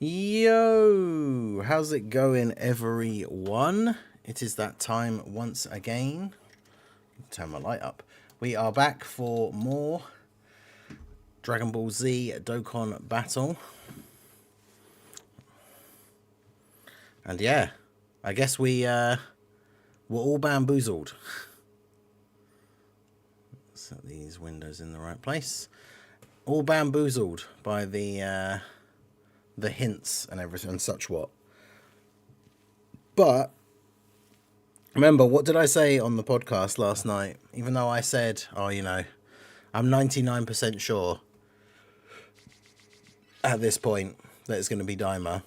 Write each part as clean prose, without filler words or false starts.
Yo, how's it going, everyone? It is that time once again. Turn my light up. We are back for more Dragon Ball Z Dokkan battle. And yeah, I guess we're all bamboozled. Set these windows in the right place. All bamboozled by the hints and everything and such what. But remember, what did I say on the podcast last night? Even though I said, I'm 99% sure at this point that it's going to be Daima.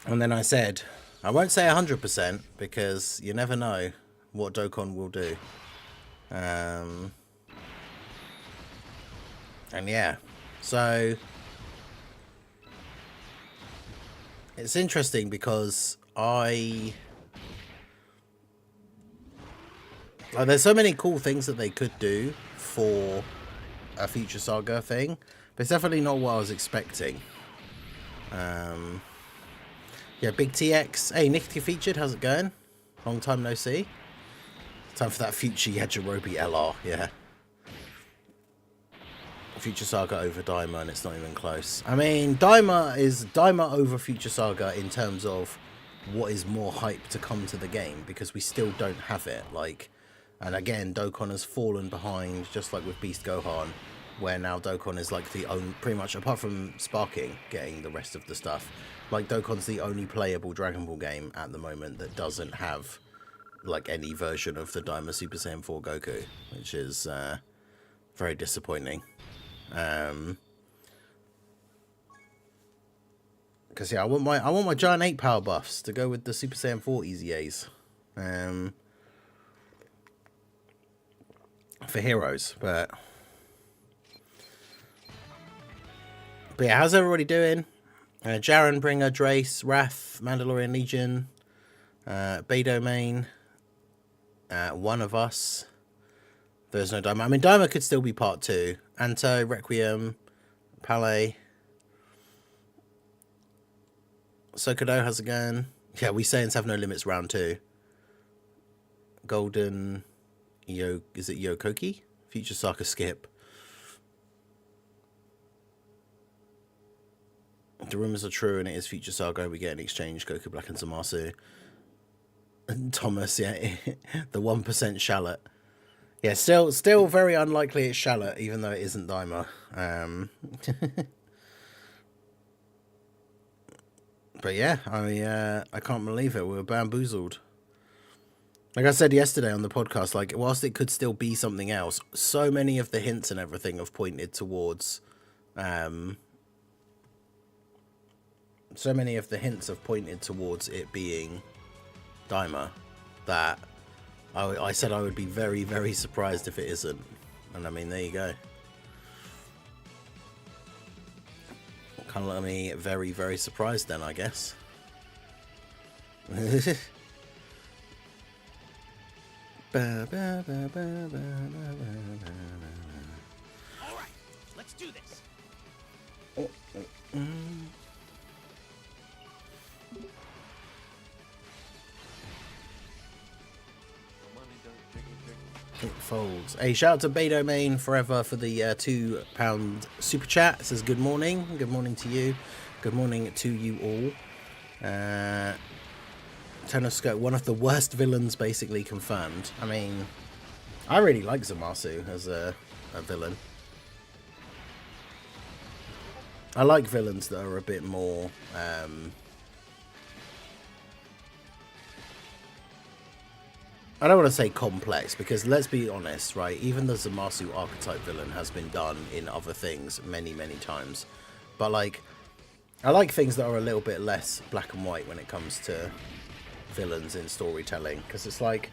And then I said, I won't say 100% because you never know what Dokkan will do. And yeah, so it's interesting because there's so many cool things that they could do for a future Saga thing, but it's definitely not what I was expecting. Yeah, Big TX. Hey, Nick featured. How's it going? Long time no see. Time for that future Yajirobe LR. Yeah. Future Saga over Daima, and it's not even close. I mean, Daima over Future Saga in terms of what is more hype to come to the game, because we still don't have it. And again, Dokkan has fallen behind, just like with Beast Gohan, where now Dokkan is like the only, pretty much apart from Sparking getting the rest of the stuff, like Dokkan's the only playable Dragon Ball game at the moment that doesn't have like any version of the Daima Super Saiyan 4 Goku, which is very disappointing. Because yeah, I want my Giant 8 power buffs to go with the Super Saiyan 4 Easy A's. For heroes, but yeah, how's everybody doing? Jaren, Bringer, Drace, Wrath, Mandalorian Legion, Bay Domain, One of Us. There's no Daima. I mean, Daima could still be part 2. Anto, Requiem, Palais, Sokodo, how's it going? Yeah, we Saiyans have no limits round 2. Golden, is it Yokoki? Future Saga skip. The rumors are true and it is Future Saga. We get an exchange, Goku Black and Zamasu. And Thomas, yeah, the 1% shallot. Yeah, still very unlikely it's shallot, even though it isn't Daima. But yeah, I can't believe it. We were bamboozled. Like I said yesterday on the podcast, like, whilst it could still be something else, so many of the hints and everything have pointed towards it being Daima, that I said I would be very, very surprised if it isn't. And I mean, there you go. Kind of let me very, very surprised then, I guess. All right, let's do this. It folds. Hey, shout out to Bay Domain Forever for the £2 super chat. It says good morning. Good morning to you. Good morning to you all. Tenoscope, one of the worst villains, basically confirmed. I mean, I really like Zamasu as a villain. I like villains that are a bit more I don't want to say complex, because let's be honest, right? Even the Zamasu archetype villain has been done in other things many, many times. But like, I like things that are a little bit less black and white when it comes to villains in storytelling, because it's like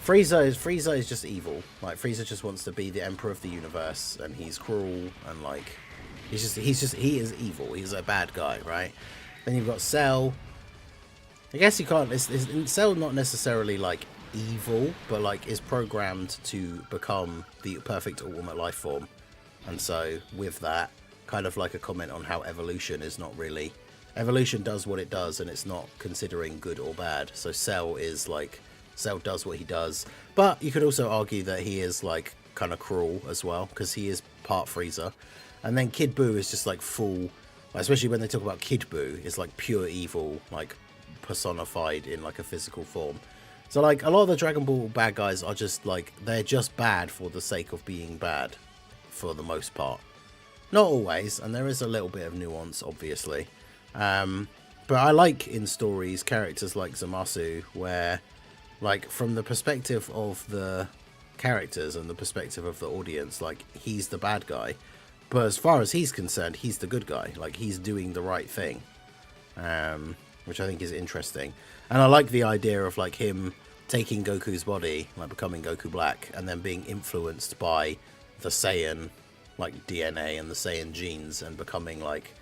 Frieza is just evil. Like, Frieza just wants to be the emperor of the universe, and he's cruel, and like he is evil. He's a bad guy, right? Then you've got Cell. I guess you can't. Cell not necessarily like evil, but like is programmed to become the perfect ultimate life form, and so with that kind of like a comment on how evolution is not really... Evolution does what it does, and it's not considering good or bad. So Cell is like... Cell does what he does. But you could also argue that he is like kind of cruel as well, because he is part Frieza. And then Kid Buu is just like full... Especially when they talk about Kid Buu, is like pure evil, like personified in like a physical form. So like a lot of the Dragon Ball bad guys are just like, they're just bad for the sake of being bad, for the most part. Not always, and there is a little bit of nuance, obviously. But I like in stories characters like Zamasu, where like from the perspective of the characters and the perspective of the audience, like he's the bad guy. But as far as he's concerned, he's the good guy. Like he's doing the right thing. Which I think is interesting. And I like the idea of like him taking Goku's body, like becoming Goku Black, and then being influenced by the Saiyan like DNA and the Saiyan genes, and becoming like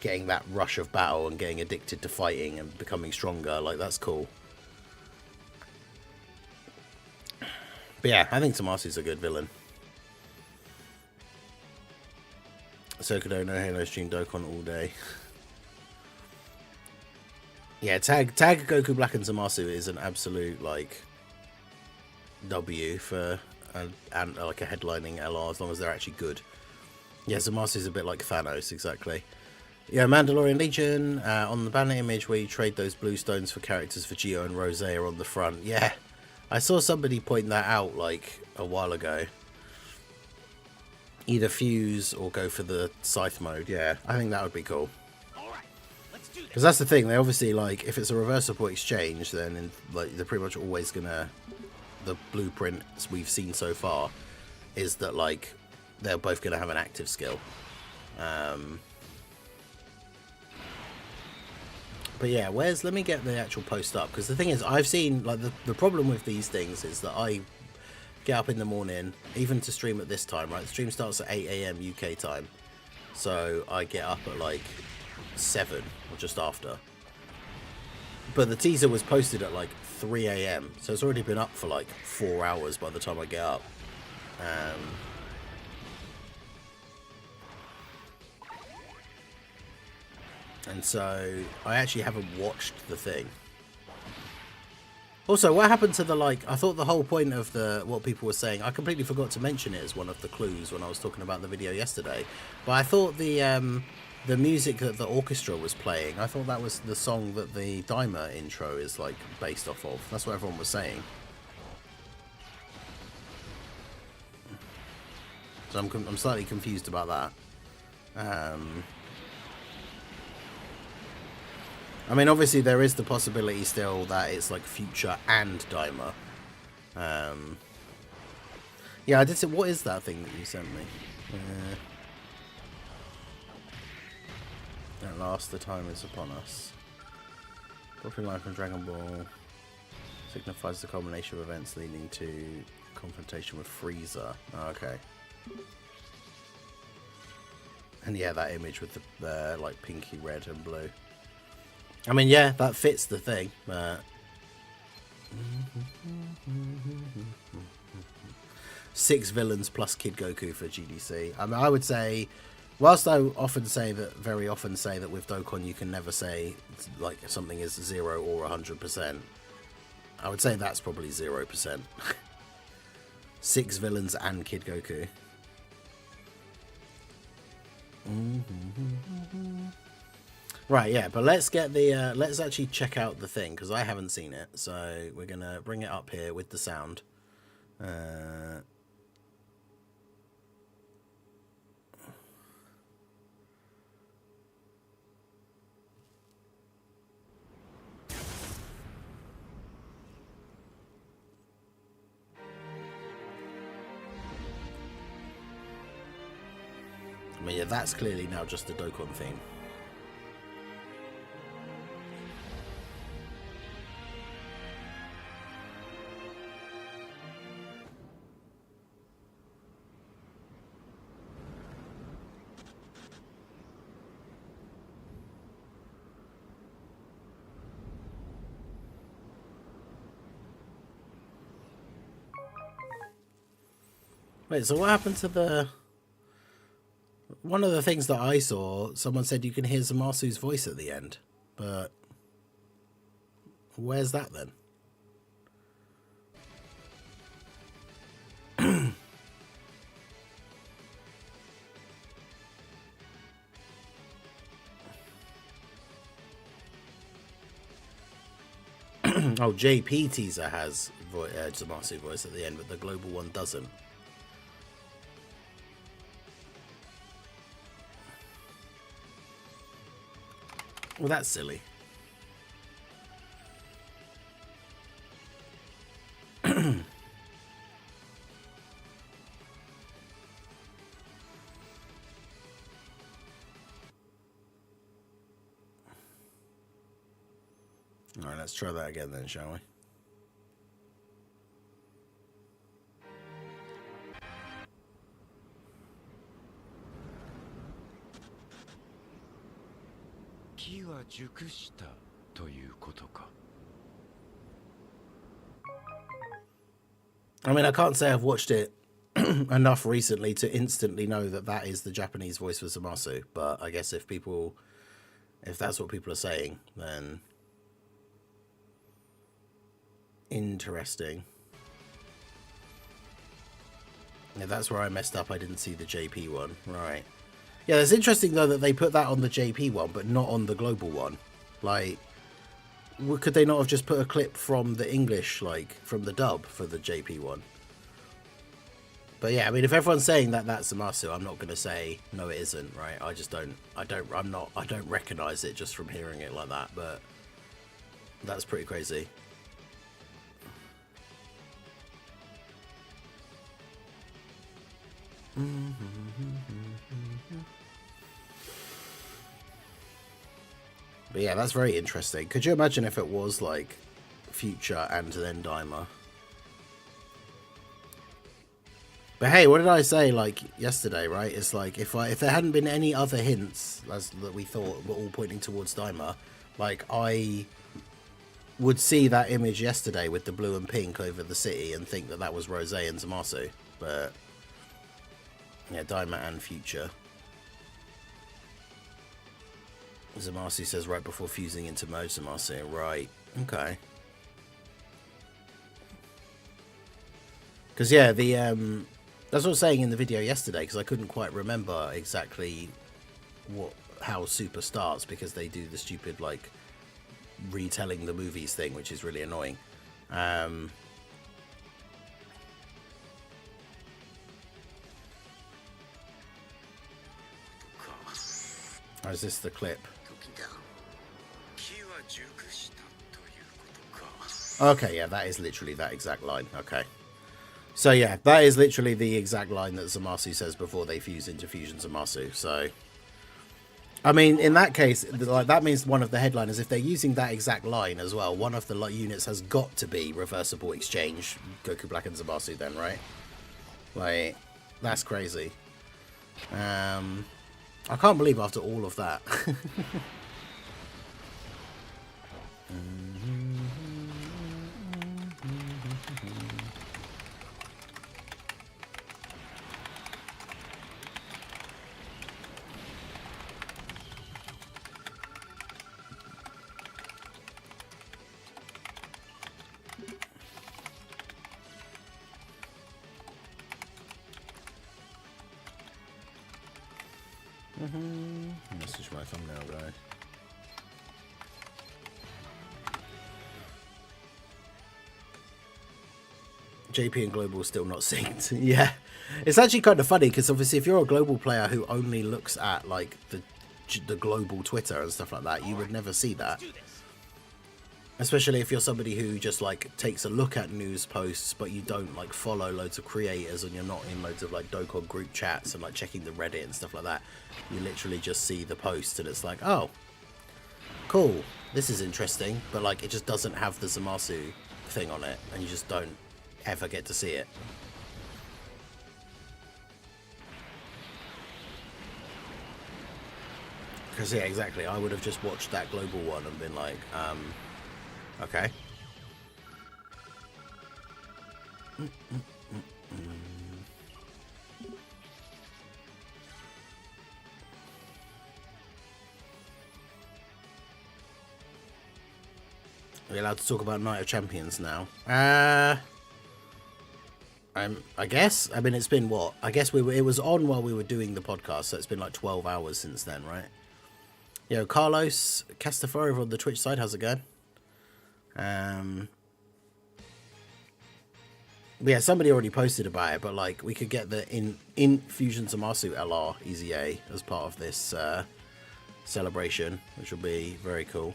getting that rush of battle and getting addicted to fighting and becoming stronger. Like that's cool. But yeah, I think Tamasu's a good villain. Sokodo, no Halo stream Dokkan all day. Yeah, tag Goku Black and Zamasu is an absolute like W for and like a headlining LR, as long as they're actually good. Yeah, Zamasu's a bit like Thanos, exactly. Yeah, Mandalorian Legion on the banner image where you trade those blue stones for characters for Geo and Rose are on the front. Yeah, I saw somebody point that out like a while ago. Either fuse or go for the scythe mode. Yeah, I think that would be cool. Because that's the thing, they obviously, like, if it's a reversible exchange, then like they're pretty much always gonna... The blueprints we've seen so far is that, like, they're both gonna have an active skill. But yeah, let me get the actual post up, because the thing is, I've seen, like, the problem with these things is that I get up in the morning, even to stream at this time, right? The stream starts at 8 AM UK time. So I get up at, like, 7 or just after. But the teaser was posted at like 3 AM, so it's already been up for like 4 hours by the time I get up. And so I actually haven't watched the thing. Also, what happened to the, like, I thought the whole point of what people were saying, I completely forgot to mention it as one of the clues when I was talking about the video yesterday, but I thought the music that the orchestra was playing, I thought that was the song that the Daima intro is like based off of. That's what everyone was saying. So I'm slightly confused about that. I mean, obviously there is the possibility still that it's like Future and Daima. Yeah, I did say, what is that thing that you sent me? At last, the time is upon us. Dropping line from Dragon Ball signifies the culmination of events leading to confrontation with Frieza. Oh, okay. And yeah, that image with the like pinky red and blue. I mean, yeah, that fits the thing, but... 6 villains plus Kid Goku for GDC. I mean, I would say... Whilst I very often say that with Dokkan you can never say like something is 0 or 100%, I would say that's probably 0%. 6 villains and Kid Goku. Right, yeah, but let's get the let's actually check out the thing, because I haven't seen it, so we're gonna bring it up here with the sound. I mean, yeah, that's clearly now just a Dokkan theme. Wait, so what happened to the... One of the things that I saw, someone said you can hear Zamasu's voice at the end, but where's that then? Oh, JP teaser has Zamasu voice at the end, but the global one doesn't. Well, that's silly. All right, let's try that again then, shall we? I mean, I can't say I've watched it enough recently to instantly know that that is the Japanese voice for Zamasu, but I guess if that's what people are saying, then interesting. Yeah, that's where I messed up. I didn't see the JP one. Right. Yeah, it's interesting though that they put that on the JP one, but not on the global one. Like, could they not have just put a clip from the English, like from the dub for the JP one? But yeah, I mean, if everyone's saying that that's Zamasu, I'm not going to say no, it isn't, right? I just I don't recognize it just from hearing it like that. But that's pretty crazy. But yeah, that's very interesting. Could you imagine if it was like Future and then Daima? But hey, what did I say like yesterday, right? It's like if there hadn't been any other hints that we thought were all pointing towards Daima, like I would see that image yesterday with the blue and pink over the city and think that that was Rose and Zamasu. But yeah, Daima and Future. Zamasu says right before fusing into mode, Zamasu. Right. Okay. Because yeah, that's what I was saying in the video yesterday, because I couldn't quite remember exactly how Super starts, because they do the stupid like retelling the movies thing, which is really annoying. Or is this the clip? Okay, yeah, that is literally that exact line. Okay. So yeah, that is literally the exact line that Zamasu says before they fuse into Fusion Zamasu. So, I mean, in that case, like that means one of the headliners, if they're using that exact line as well, one of the units has got to be reversible exchange Goku Black and Zamasu then, right? Like, that's crazy. I can't believe after all of that. This is my thumbnail guy. JP and Global still not synced. Yeah, it's actually kind of funny because obviously if you're a global player who only looks at like the global Twitter and stuff like that, you would never see that. Especially if you're somebody who just like takes a look at news posts, but you don't like follow loads of creators and you're not in loads of like Dokkan group chats and like checking the Reddit and stuff like that. You literally just see the post and it's like, oh, cool, this is interesting, but like it just doesn't have the Zamasu thing on it, and you just don't ever get to see it. Because yeah, exactly. I would have just watched that global one and been like, okay. We're allowed to talk about Night of Champions now. I guess. I mean, it's been what? I guess it was on while we were doing the podcast, so it's been like 12 hours since then, right? Yo, Carlos Castafaro on the Twitch side, how's it going? Yeah, somebody already posted about it, but like we could get the in Fusion Zamasu LR Easy A as part of this celebration, which will be very cool.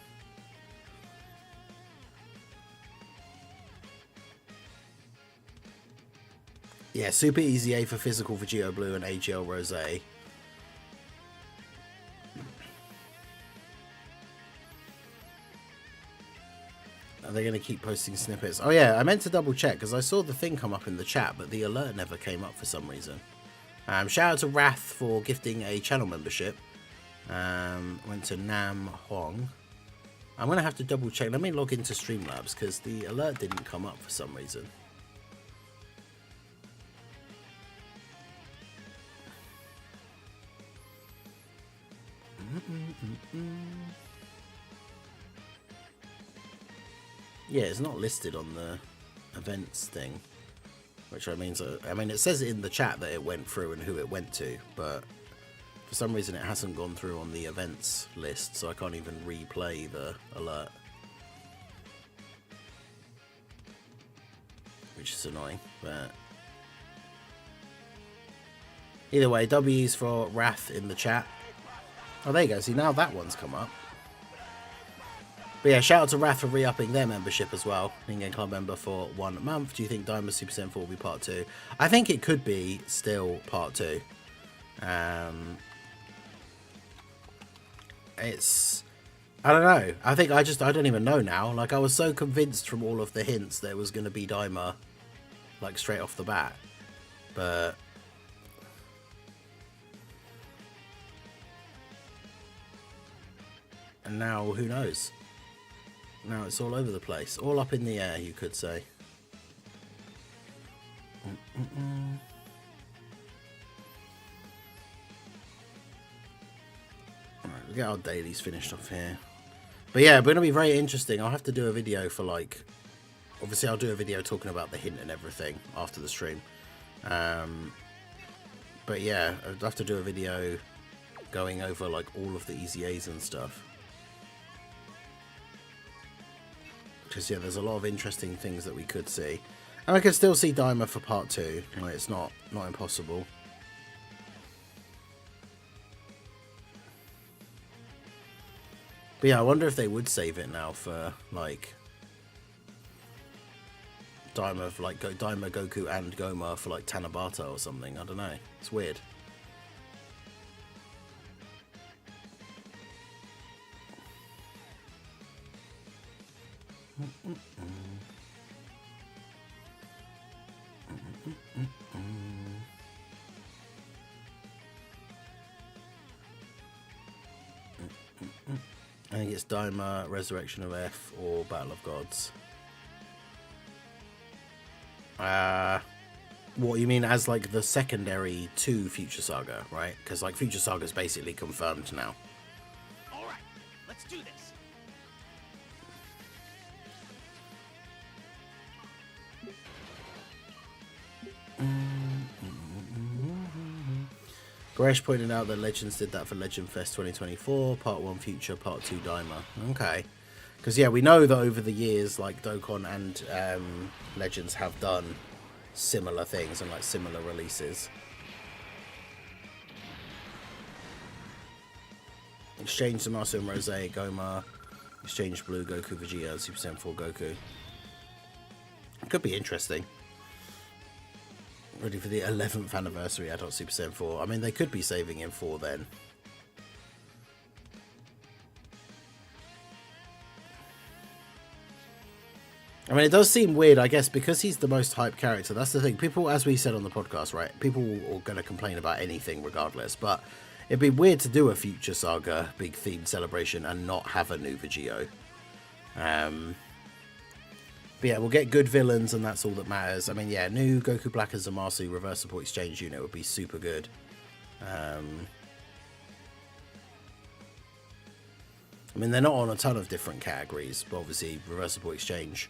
Yeah, Super Easy A for physical Vegito Blue and AGL Rose. Are they going to keep posting snippets? Oh yeah, I meant to double check because I saw the thing come up in the chat, but the alert never came up for some reason. Shout out to Wrath for gifting a channel membership. Went to Nam Huang. I'm going to have to double check. Let me log into Streamlabs because the alert didn't come up for some reason. Yeah, it's not listed on the events thing, which I mean, it says in the chat that it went through and who it went to, but for some reason it hasn't gone through on the events list, so I can't even replay the alert, which is annoying. But either way, W's for Wrath in the chat. Oh, there you go. See, now that one's come up. But yeah, shout out to Wrath for re-upping their membership as well. Being a club member for 1 month. Do you think Diamond Super Saiyan 4 will be part 2? I think it could be still part 2. It's... I don't know. I think I don't even know now. Like, I was so convinced from all of the hints that it was going to be Daima, like, straight off the bat. But... and now, who knows? Now it's all over the place. All up in the air, you could say. Alright, we'll get our dailies finished off here. But yeah, it's going to be very interesting. I'll have to do a video for like... obviously, I'll do a video talking about the hint and everything after the stream. But yeah, I'd have to do a video going over like all of the Easy A's and stuff. Because yeah, there's a lot of interesting things that we could see, and I could still see Daima for part 2. Like, it's not impossible. But yeah, I wonder if they would save it now for like Daima, like Daima, Goku, and Goma for like Tanabata or something. I don't know. It's weird. I think it's Daima, Resurrection of F, or Battle of Gods. What you mean as like the secondary to Future Saga, right? Because like Future Saga is basically confirmed now. All right, let's do this. Goresh pointed out that Legends did that for Legend Fest 2024, Part 1 Future, Part 2 Daima. Okay. Because, yeah, we know that over the years, like, Dokkan and Legends have done similar things and, like, similar releases. Exchange Zamasu and Rose, Goma. Exchange Blue, Goku, Vegeta, Super Saiyan 4 Goku. It could be interesting. Ready for the 11th anniversary Adult Super Saiyan 4. I mean, they could be saving him for then. I mean, it does seem weird, I guess, because he's the most hyped character. That's the thing. People, as we said on the podcast, right? People are going to complain about anything regardless. But it'd be weird to do a Future Saga big themed celebration and not have a new Vegito. But yeah, we'll get good villains, and that's all that matters. I mean, yeah, new Goku Black and Zamasu reversible exchange unit would be super good. I mean, they're not on a ton of different categories, but obviously reversible exchange,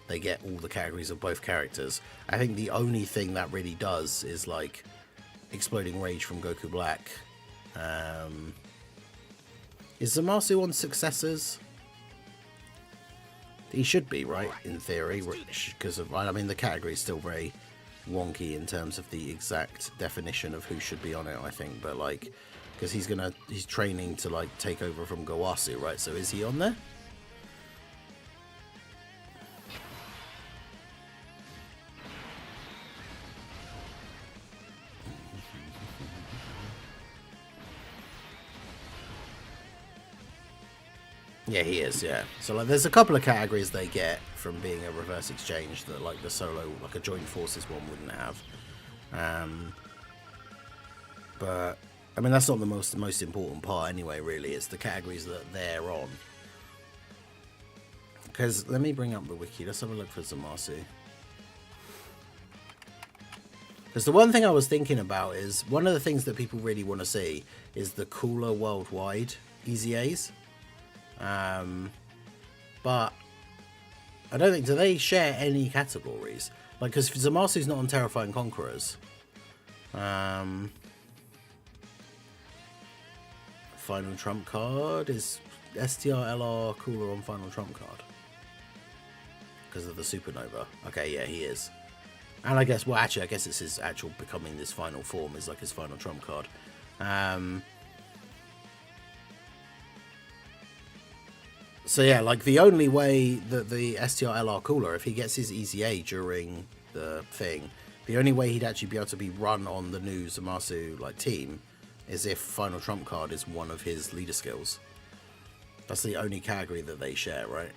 they get all the categories of both characters. I think the only thing that really does is like exploding rage from Goku Black. Is Zamasu on successors? He should be, right, in theory, because of, I mean, the category is still very wonky in terms of the exact definition of who should be on it, I think, but like, because he's training to like take over from Gowasu, right? So is he on there? Yeah, he is, yeah. So like there's a couple of categories they get from being a reverse exchange that like the solo, like a joint forces one wouldn't have. But I mean, that's not the most important part anyway, really. It's the categories that they're on. Because let me bring up the wiki. Let's have a look for Zamasu. Because the one thing I was thinking about is one of the things that people really want to see is the cooler worldwide EZAs. But I don't think, do they share any categories? Like, because Zamasu's not on Terrifying Conquerors. Final Trump card is STR-LR cooler on Final Trump card because of the supernova. Okay, yeah, he is. And I guess, well, actually, I guess it's his actual becoming this final form is like his final trump card. So yeah, like the only way that the STR-LR cooler, if he gets his EZA during the thing, the only way he'd actually be able to be run on the new Zamasu like team is if final trump card is one of his leader skills. That's the only category that they share, right?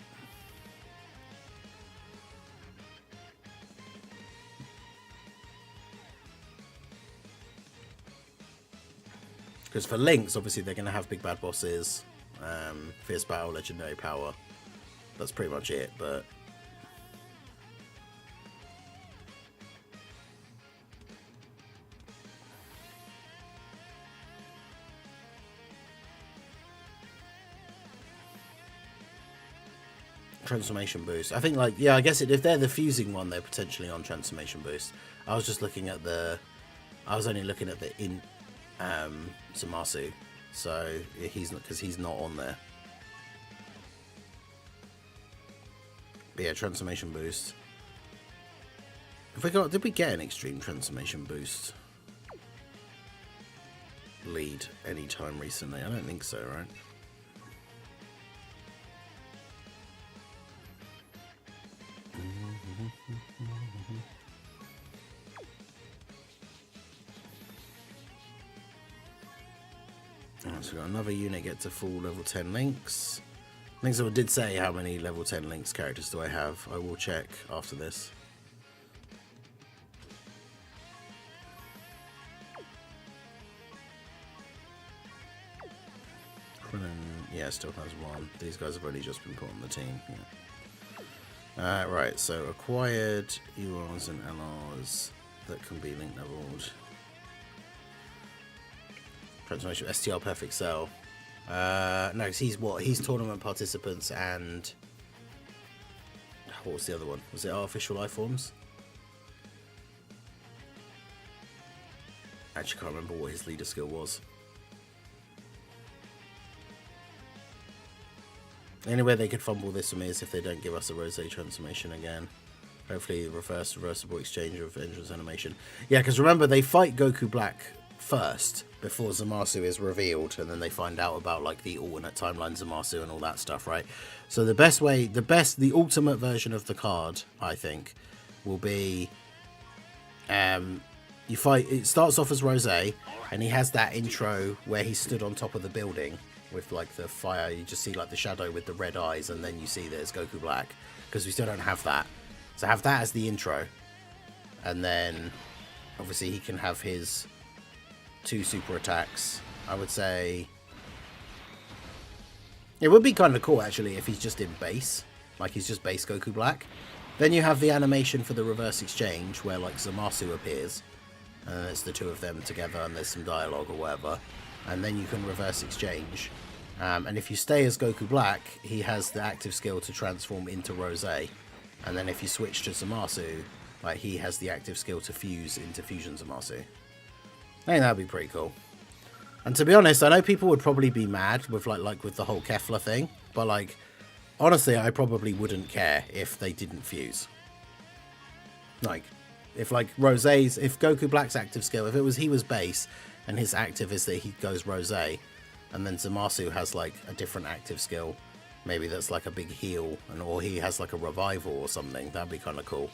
Because for links, obviously they're going to have big bad bosses, fierce battle, legendary power. That's pretty much it, but transformation boost. I think, like, yeah, I guess if they're the fusing one, they're potentially on transformation boost. I was just looking at the, I was only looking at the Zamasu, so he's not, because he's not on there. But yeah, transformation boost. If we got, did we get an extreme transformation boost lead anytime recently? I don't think so, right? So we've got another unit get to full level 10 links. I think someone did say how many level 10 links characters do I have. I will check after this. Krillin, yeah, still has one. These guys have only just been put on the team. Yeah. Right, so acquired URs and LRs that can be link leveled. Transformation STR Perfect Cell. No, because he's what? He's tournament participants and what was the other one? Was it artificial life forms? Actually, can't remember what his leader skill was. The only way they could fumble this for me is if they don't give us a Rose transformation again. Hopefully, reversible exchange of entrance animation. Yeah, because remember they fight Goku Black first before Zamasu is revealed, and then they find out about like the alternate timeline Zamasu and all that stuff, right? So the best way, the ultimate version of the card, I think, will be you fight. It starts off as Rose, and he has that intro where he stood on top of the building with like the fire. You just see like the shadow with the red eyes, and then you see that it's Goku Black, because we still don't have that. So have that as the intro, and then obviously he can have his 2 super attacks. I would say it would be kind of cool actually if he's just in base, like he's just base Goku Black. Then you have the animation for the reverse exchange where like Zamasu appears and it's the two of them together and there's some dialogue or whatever, and then you can reverse exchange And if you stay as Goku Black, he has the active skill to transform into Rose. And then if you switch to Zamasu, like, he has the active skill to fuse into Fusion Zamasu. I think that'd be pretty cool. And to be honest, I know people would probably be mad with like with the whole Kefla thing, but like, honestly, I probably wouldn't care if they didn't fuse. Like, if like if Goku Black's active skill, if it was he was base and his active is that he goes Rose, and then Zamasu has like a different active skill, maybe that's like a big heal, or he has like a revival or something, that'd be kind of cool.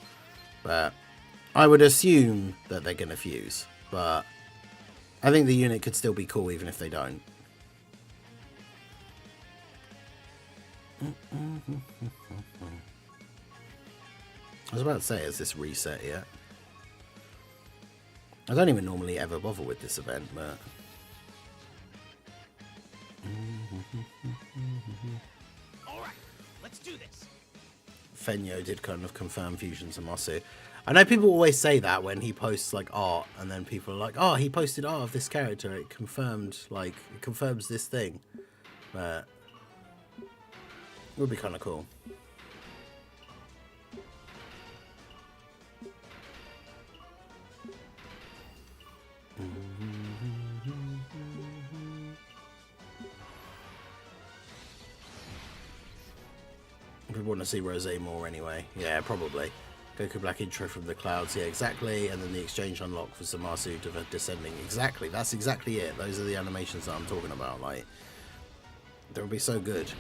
But I would assume that they're gonna fuse, but I think the unit could still be cool even if they don't. I was about to say, is this reset yet? I don't even normally ever bother with this event, but... Alright, let's do this. Fenyo did kind of confirm Fusion Zamasu. I know people always say that when he posts like art, and then people are like, oh, he posted art of this character, it confirmed, like, it confirms this thing. But it would be kind of cool. People want to see Rose more anyway. Yeah, probably. Goku Black intro from the clouds. Yeah, exactly. And then the exchange unlock for Zamasu descending. Exactly. That's exactly it. Those are the animations that I'm talking about. Like, they would be so good.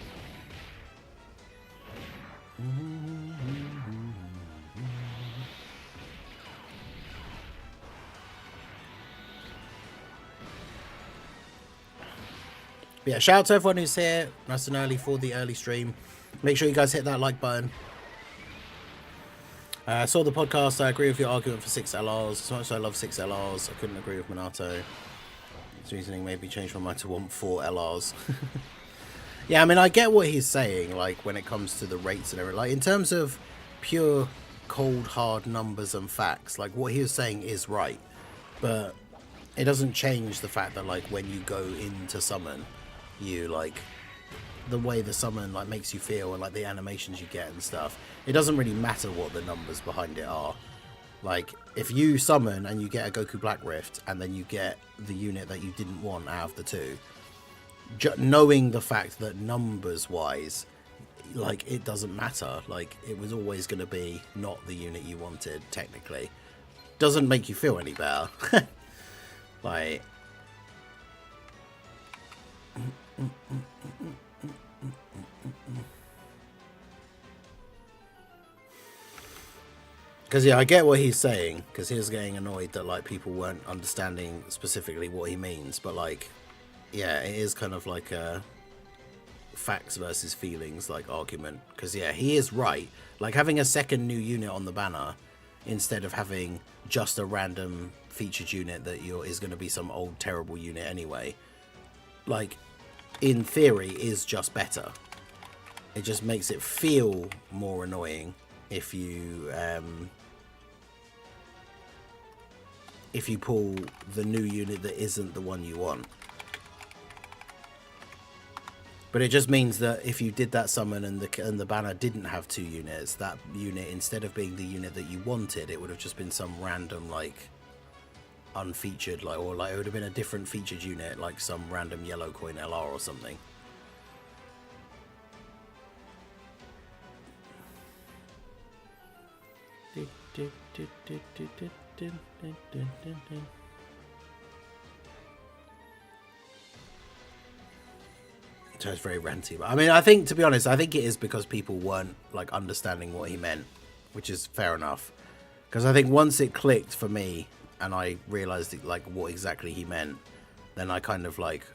Yeah, shout out to everyone who's here nice and early for the early stream. Make sure you guys hit that like button. I saw the podcast. I agree with your argument for 6 LRs. So much I love 6 LRs. I couldn't agree with Minato. His reasoning made me change my mind to want 4 LRs. Yeah, I mean, I get what he's saying, like, when it comes to the rates and everything. Like, in terms of pure, cold, hard numbers and facts, like, what he was saying is right. But it doesn't change the fact that, like, when you go into summon, you, like, the way the summon, like, makes you feel and, like, the animations you get and stuff, it doesn't really matter what the numbers behind it are. Like, if you summon and you get a Goku Black Rift and then you get the unit that you didn't want out of the two, knowing the fact that numbers wise, like, it doesn't matter, like, it was always going to be not the unit you wanted, technically, doesn't make you feel any better. Like, because yeah, I get what he's saying, because he was getting annoyed that, like, people weren't understanding specifically what he means, but, like, yeah, it is kind of like a facts versus feelings, like, argument. Because, yeah, he is right. Like, having a second new unit on the banner instead of having just a random featured unit that is going to be some old terrible unit anyway, like, in theory, is just better. It just makes it feel more annoying if you pull the new unit that isn't the one you want. But it just means that if you did that summon and the banner didn't have 2 units, that unit, instead of being the unit that you wanted, it would have just been some random, like, unfeatured, like, or like it would have been a different featured unit, like some random yellow coin LR or something. So it's very ranty, but I mean, I think, to be honest, I think it is because people weren't, like, understanding what he meant, which is fair enough. Because I think once it clicked for me and I realized, like, what exactly he meant, then I kind of, like,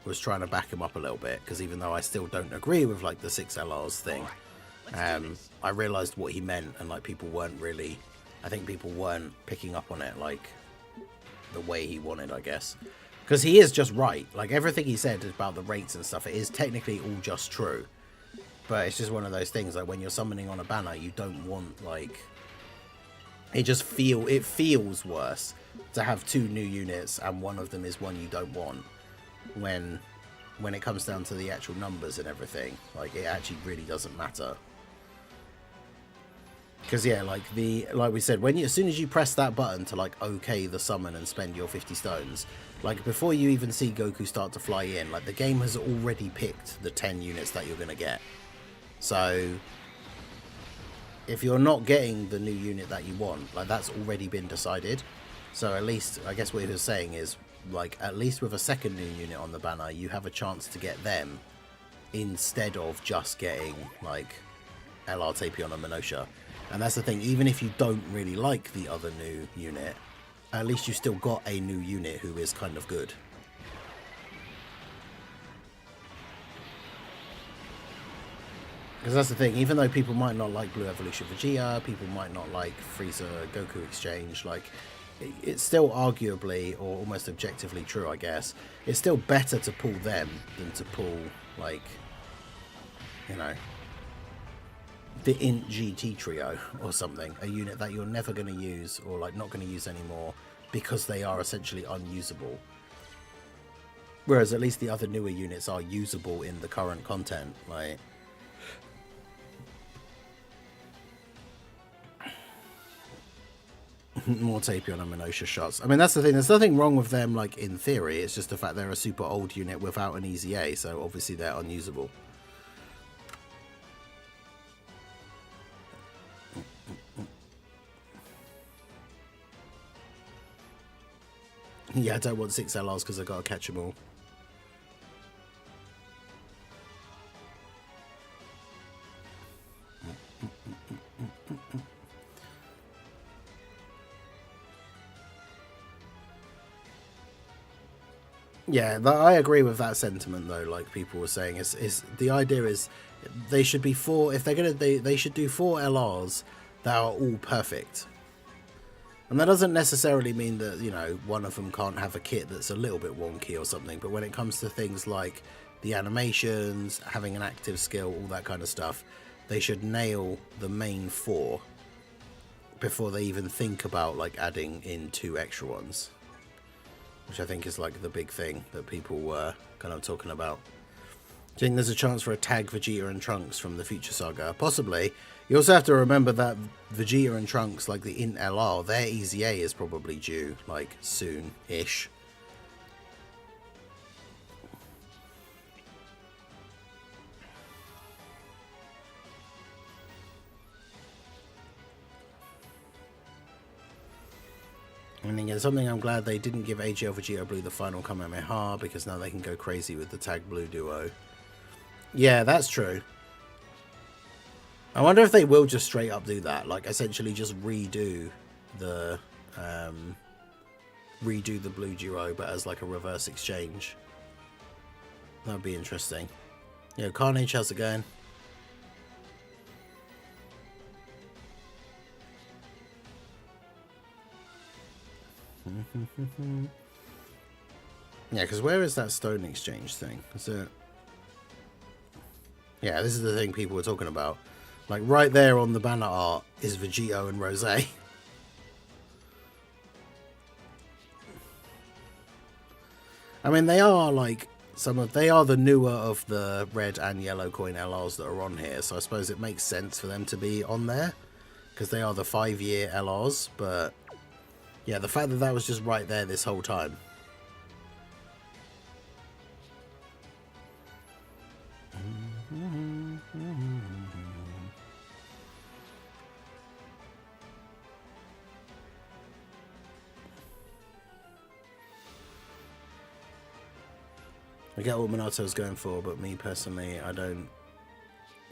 was trying to back him up a little bit, because even though I still don't agree with, like, the 6 LRs thing, I realized what he meant, and, like, people weren't really, I think people weren't picking up on it, like, the way he wanted, I guess. Because he is just right. Like, everything he said about the rates and stuff, it is technically all just true. But it's just one of those things, like, when you're summoning on a banner, you don't want, like, it feels worse to have 2 new units and one of them is one you don't want, when when it comes down to the actual numbers and everything, like, it actually really doesn't matter. Because, yeah, like we said, when you, as soon as you press that button to, like, okay the summon and spend your 50 stones, like, before you even see Goku start to fly in, like, the game has already picked the 10 units that you're going to get. So, if you're not getting the new unit that you want, like, that's already been decided. So, at least, I guess what he was saying is, like, at least with a second new unit on the banner, you have a chance to get them instead of just getting, like, LR Tapion and Minosha. And that's the thing, even if you don't really like the other new unit, at least you still got a new unit who is kind of good. Because that's the thing, even though people might not like Blue Evolution Vegeta, people might not like Frieza Goku Exchange, like, it's still arguably, or almost objectively true, I guess, it's still better to pull them than to pull, like, you know, the Int GT trio or something, a unit that you're never going to use, or like not going to use anymore, because they are essentially unusable. Whereas at least the other newer units are usable in the current content, like. More Tapion and Minosha shots. I mean, that's the thing, there's nothing wrong with them, like, in theory, it's just the fact they're a super old unit without an easy A, so obviously they're unusable. Yeah, I don't want 6 LRs because I've got to catch them all. Yeah, I agree with that sentiment though. Like people were saying, is the idea is they should be 4. If they're gonna, they should do 4 LRs that are all perfect. And that doesn't necessarily mean that, you know, one of them can't have a kit that's a little bit wonky or something. But when it comes to things like the animations, having an active skill, all that kind of stuff, they should nail the main 4 before they even think about like adding in 2 extra ones. Which I think is like the big thing that people were kind of talking about. Do you think there's a chance for a tag Vegeta and Trunks from the future saga? Possibly. You also have to remember that Vegeta and Trunks, like the Int LR, their Easy A is probably due, like, soon-ish. And again, something I'm glad they didn't give AGL Vegeta Blue the final Kamehameha, because now they can go crazy with the Tag Blue duo. Yeah, that's true. I wonder if they will just straight up do that, like essentially just redo the blue duo, but as like a reverse exchange. That would be interesting. Yo, Carnage, how's it going? Yeah, because where is that stone exchange thing? Is it? Yeah, this is the thing people were talking about. Like, right there on the banner art is Vegito and Rose. I mean, they are, like, they are the newer of the red and yellow coin LRs that are on here, so I suppose it makes sense for them to be on there, because they are the 5-year LRs, but, yeah, the fact that that was just right there this whole time. I get what Minato's going for, but me personally, I don't.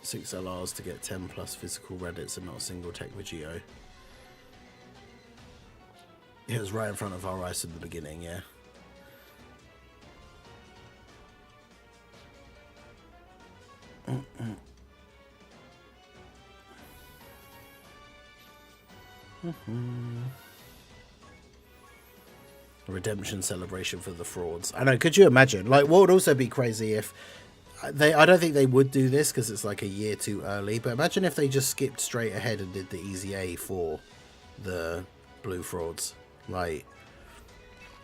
6 LRs to get 10 plus physical Reddits and not a single tech Vegito. It was right in front of our eyes in the beginning, yeah. Redemption celebration for the frauds. I know, could you imagine? Like, what would also be crazy if I don't think they would do this because it's like a year too early, but imagine if they just skipped straight ahead and did the Easy A for the blue frauds. Like,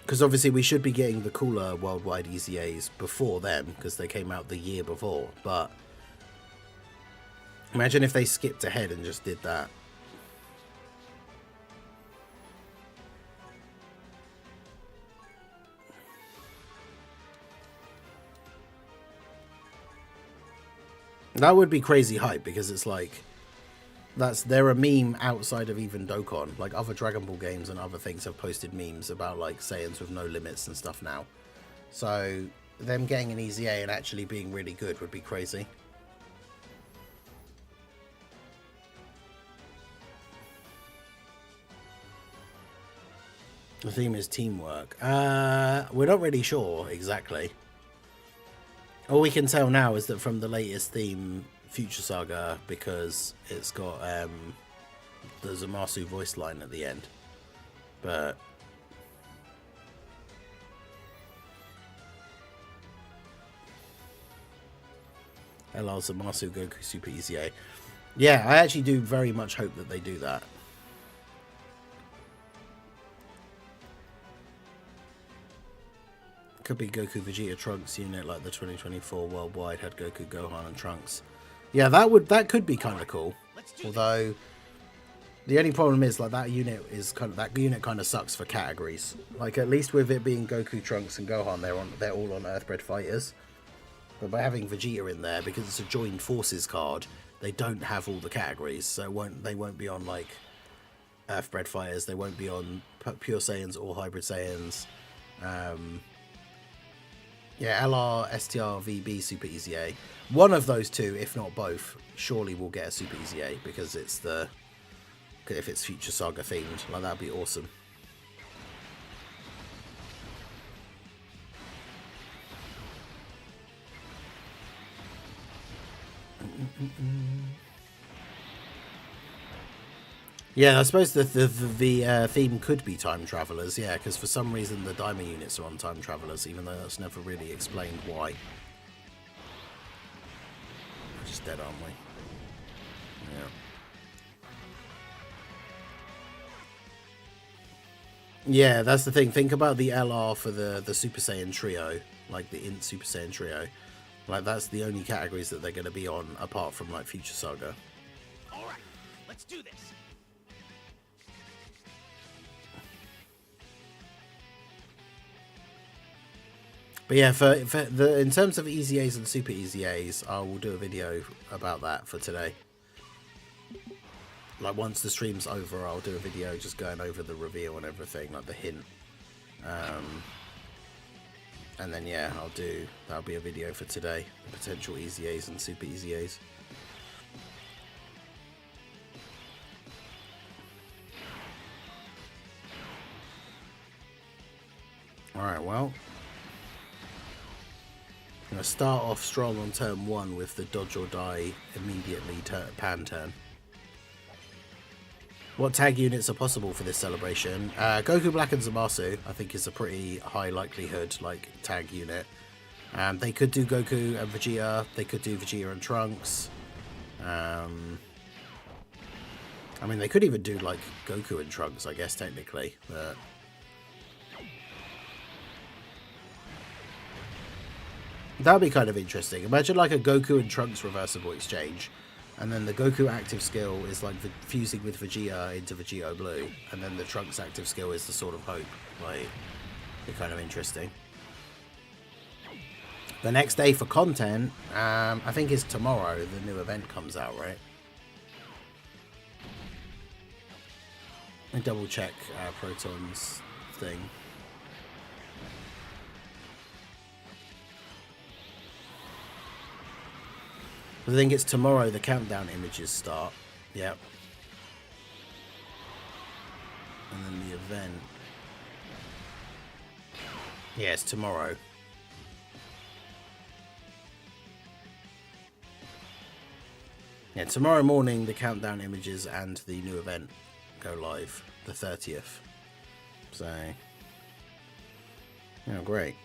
Because obviously we should be getting the cooler worldwide EZAs before them, because they came out the year before. But imagine if they skipped ahead and just did that. That would be crazy hype, because it's like they're a meme outside of even Dokkan. Like other Dragon Ball games and other things have posted memes about like Saiyans with no limits and stuff now. So them getting an EZA and actually being really good would be crazy. The theme is teamwork. We're not really sure exactly. All we can tell now is that from the latest theme, Future Saga, because it's got the Zamasu voice line at the end. But LR Zamasu Goku Super EZA. Yeah, I actually do very much hope that they do that. Could be Goku Vegeta Trunks unit like the 2024 worldwide had Goku, Gohan and Trunks. Yeah, that could be kind of cool. Although the only problem is like that unit kind of sucks for categories. Like at least with it being Goku, Trunks and Gohan, they're all on Earthbred fighters. But by having Vegeta in there, because it's a joined forces card, they don't have all the categories. So they won't be on like Earthbred fighters. They won't be on Pure Saiyans or Hybrid Saiyans. Yeah, LR, STR, VB, Super EZA. One of those two, if not both, surely will get a Super EZA, because it's if it's Future Saga themed, like that'd be awesome. Yeah, I suppose the theme could be time travelers, yeah, because for some reason the Daima units are on time travelers, even though that's never really explained why. We're just dead, aren't we? Yeah. Yeah, that's the thing. Think about the LR for the Super Saiyan trio, like the Int Super Saiyan trio. Like that's the only categories that they're going to be on, apart from like Future Saga. All right, let's do this. But yeah, in terms of EZAs and Super EZAs, I will do a video about that for today. Like once the stream's over, I'll do a video just going over the reveal and everything, like the hint. And then yeah, that'll be a video for today, the potential EZAs and Super EZAs. Alright, well, I'm going to start off strong on turn 1 with the dodge or die immediately pan turn. What tag units are possible for this celebration? Goku Black and Zamasu, I think, is a pretty high likelihood like tag unit. They could do Goku and Vegeta. They could do Vegeta and Trunks. I mean, they could even do like Goku and Trunks, I guess, technically. But that would be kind of interesting. Imagine like a Goku and Trunks reversible exchange. And then the Goku active skill is like fusing with Vegeta into Vegeta Blue. And then the Trunks active skill is the Sword of Hope. Like, be kind of interesting. The next day for content, I think is tomorrow. The new event comes out, right? Let me double check Proton's thing. I think it's tomorrow the countdown images start. Yep. And then the event. Yeah, it's tomorrow. Yeah, tomorrow morning the countdown images and the new event go live. The 30th. So, yeah, great.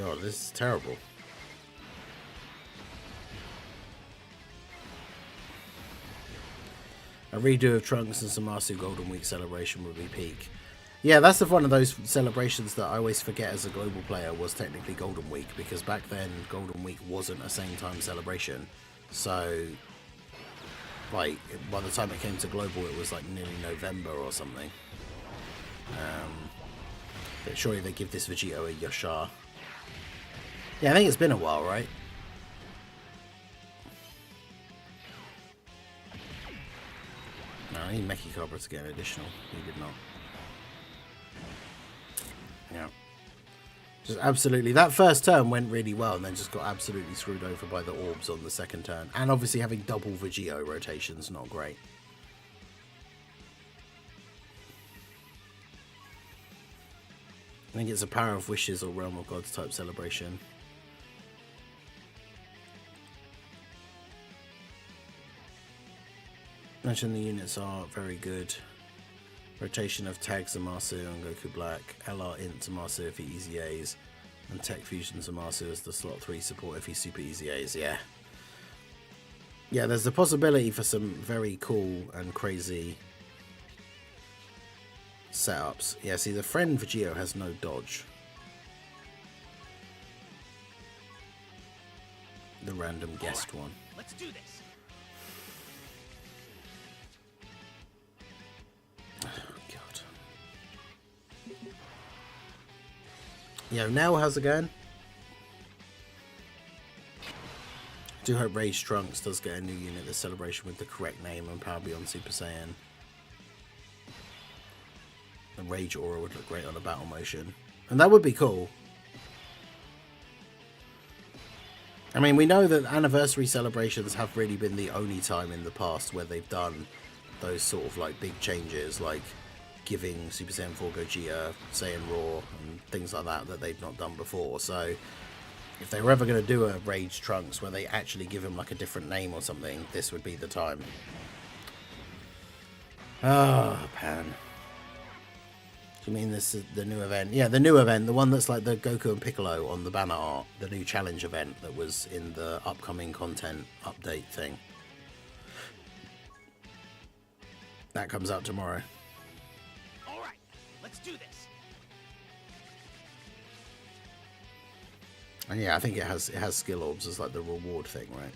God, this is terrible. A redo of Trunks and Zamasu Golden Week celebration would be peak. Yeah, that's one of those celebrations that I always forget as a global player was technically Golden Week, because back then Golden Week wasn't a same time celebration. So, like, by the time it came to global, it was like nearly November or something. But surely they give this Vegito a Yashar. Yeah, I think it's been a while, right? No, I need Meki Cobra to get an additional. He did not. Yeah. Just absolutely. That first turn went really well and then just got absolutely screwed over by the orbs on the second turn. And obviously having double Vegito rotations, not great. I think it's a Power of Wishes or Realm of Gods type celebration. Mention the units are very good. Rotation of Tag Zamasu and Goku Black, LR Int Zamasu if he easy A's, and Tech Fusion Zamasu as the slot 3 support if he super easy A's, yeah. Yeah, there's a possibility for some very cool and crazy setups. Yeah, see, the friend Vegito has no dodge. The random guest one. Let's do this. Yo, Nell, how's it going? Do hope Rage Trunks does get a new unit this celebration with the correct name and Power Beyond Super Saiyan. The Rage Aura would look great on a battle motion. And that would be cool. I mean, we know that anniversary celebrations have really been the only time in the past where they've done those sort of like big changes, like giving Super Saiyan 4 Gogeta, Saiyan Raw, and things like that they've not done before. So if they were ever going to do a Rage Trunks where they actually give him like a different name or something, this would be the time. Ah, Pan. Do you mean this is the new event? Yeah, the new event, the one that's like the Goku and Piccolo on the banner art, the new challenge event that was in the upcoming content update thing. That comes out tomorrow. Let's do this. And yeah, I think it has skill orbs as like the reward thing, right?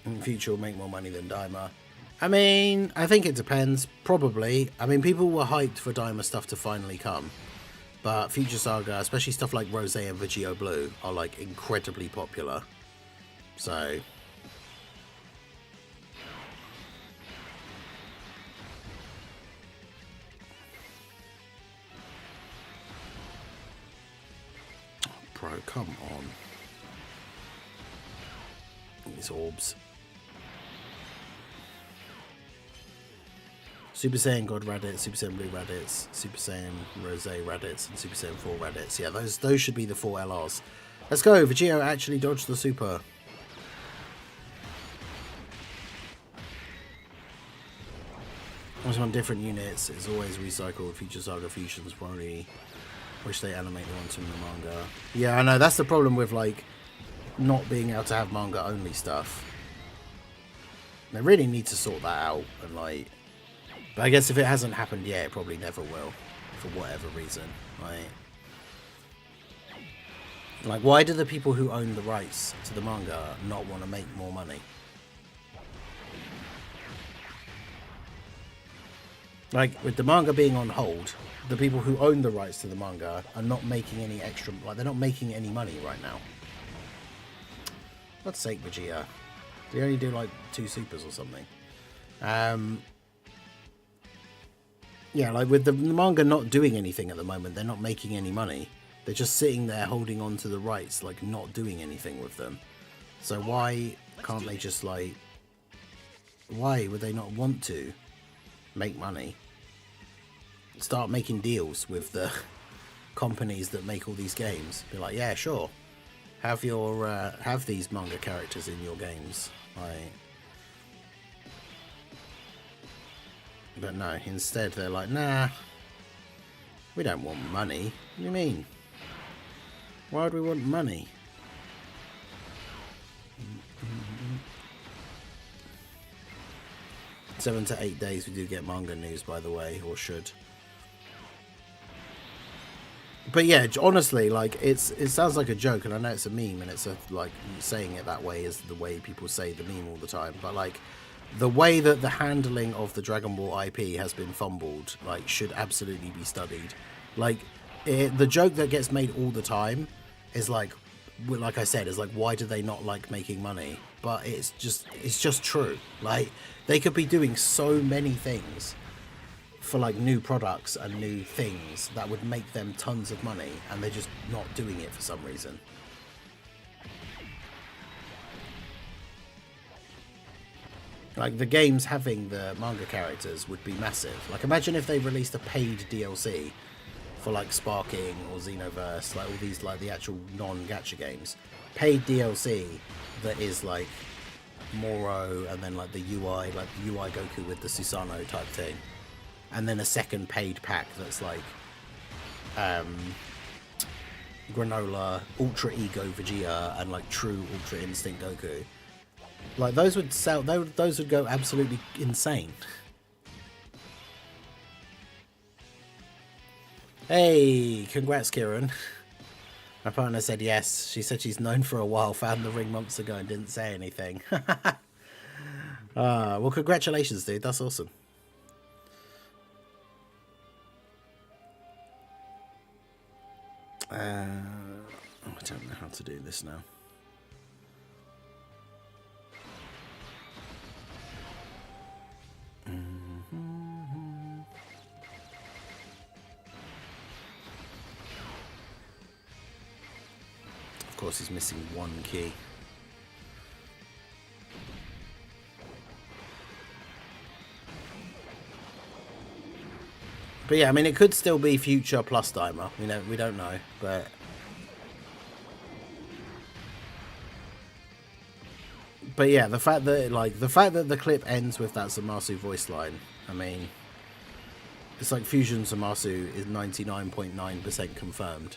In the future will make more money than Daima. I mean, I think it depends. Probably. I mean, people were hyped for Daima stuff to finally come. But Future Saga, especially stuff like Rose and Vegito Blue, are like incredibly popular. So bro, come on. These orbs. Super Saiyan God Raditz, Super Saiyan Blue Raditz, Super Saiyan Rose Raditz, and Super Saiyan 4 Raditz. Yeah, those should be the 4 LRs. Let's go. Vegito actually dodged the super. Always on different units. It's always recycled. Future Saga Fusions probably wish they animate the ones from the manga. Yeah, I know. That's the problem with like not being able to have manga only stuff. They really need to sort that out and like. But I guess if it hasn't happened yet, it probably never will, for whatever reason. Like, why do the people who own the rights to the manga not want to make more money? Like, with the manga being on hold, the people who own the rights to the manga are not making any extra, like, they're not making any money right now. Let's sake Vegeta. They only do, like, 2 supers or something. Yeah, like with the manga not doing anything at the moment, they're not making any money. They're just sitting there holding on to the rights, like not doing anything with them. So why can't they just like... Why would they not want to make money? Start making deals with the companies that make all these games. Be like, yeah, sure. Have your have these manga characters in your games, like. But no, instead they're like, nah, we don't want money. What do you mean? Why would we want money? 7 to 8 days we do get manga news, by the way, or should. But yeah, honestly, like it sounds like a joke, and I know it's a meme, and it's a, like saying it that way is the way people say the meme all the time. But like the way that the handling of the Dragon Ball IP has been fumbled, like should absolutely be studied. Like the joke that gets made all the time is like I said, is like, why do they not like making money? But it's just true. Like they could be doing so many things for like new products and new things that would make them tons of money, and they're just not doing it for some reason. Like the games having the manga characters would be massive. Like imagine if they released a paid DLC for like Sparking or Xenoverse, like all these like the actual non-gacha games, paid DLC that is like Moro and then like the UI, like the UI Goku with the Susanoo type thing, and then a second paid pack that's like Granola, Ultra Ego Vegeta, and like True Ultra Instinct Goku. Like those would sell. Those would go absolutely insane. Hey, congrats, Kieran. My partner said yes. She said she's known for a while, found the ring months ago, and didn't say anything. Well, congratulations, dude. That's awesome. I don't know how to do this now. Of course, he's missing one key. But yeah, I mean, it could still be future plus timer. You know, we don't know, but yeah, the fact that the clip ends with that Zamasu voice line. I mean, it's like Fusion Zamasu is 99.9% confirmed.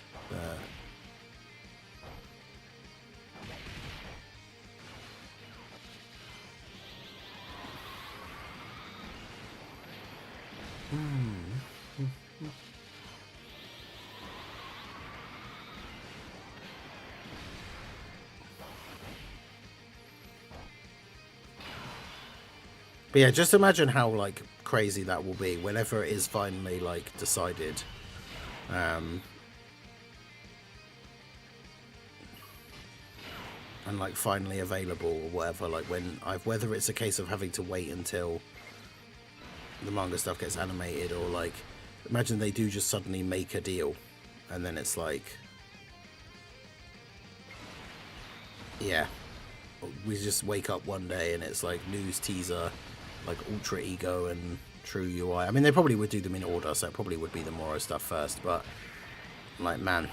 But yeah, just imagine how like crazy that will be whenever it is finally like decided. And like finally available or whatever. Like whether it's a case of having to wait until the manga stuff gets animated, or like imagine they do just suddenly make a deal, and then it's like, yeah, we just wake up one day and it's like news teaser, like Ultra Ego and True UI. I mean, they probably would do them in order, so it probably would be the Moro stuff first, but like, man.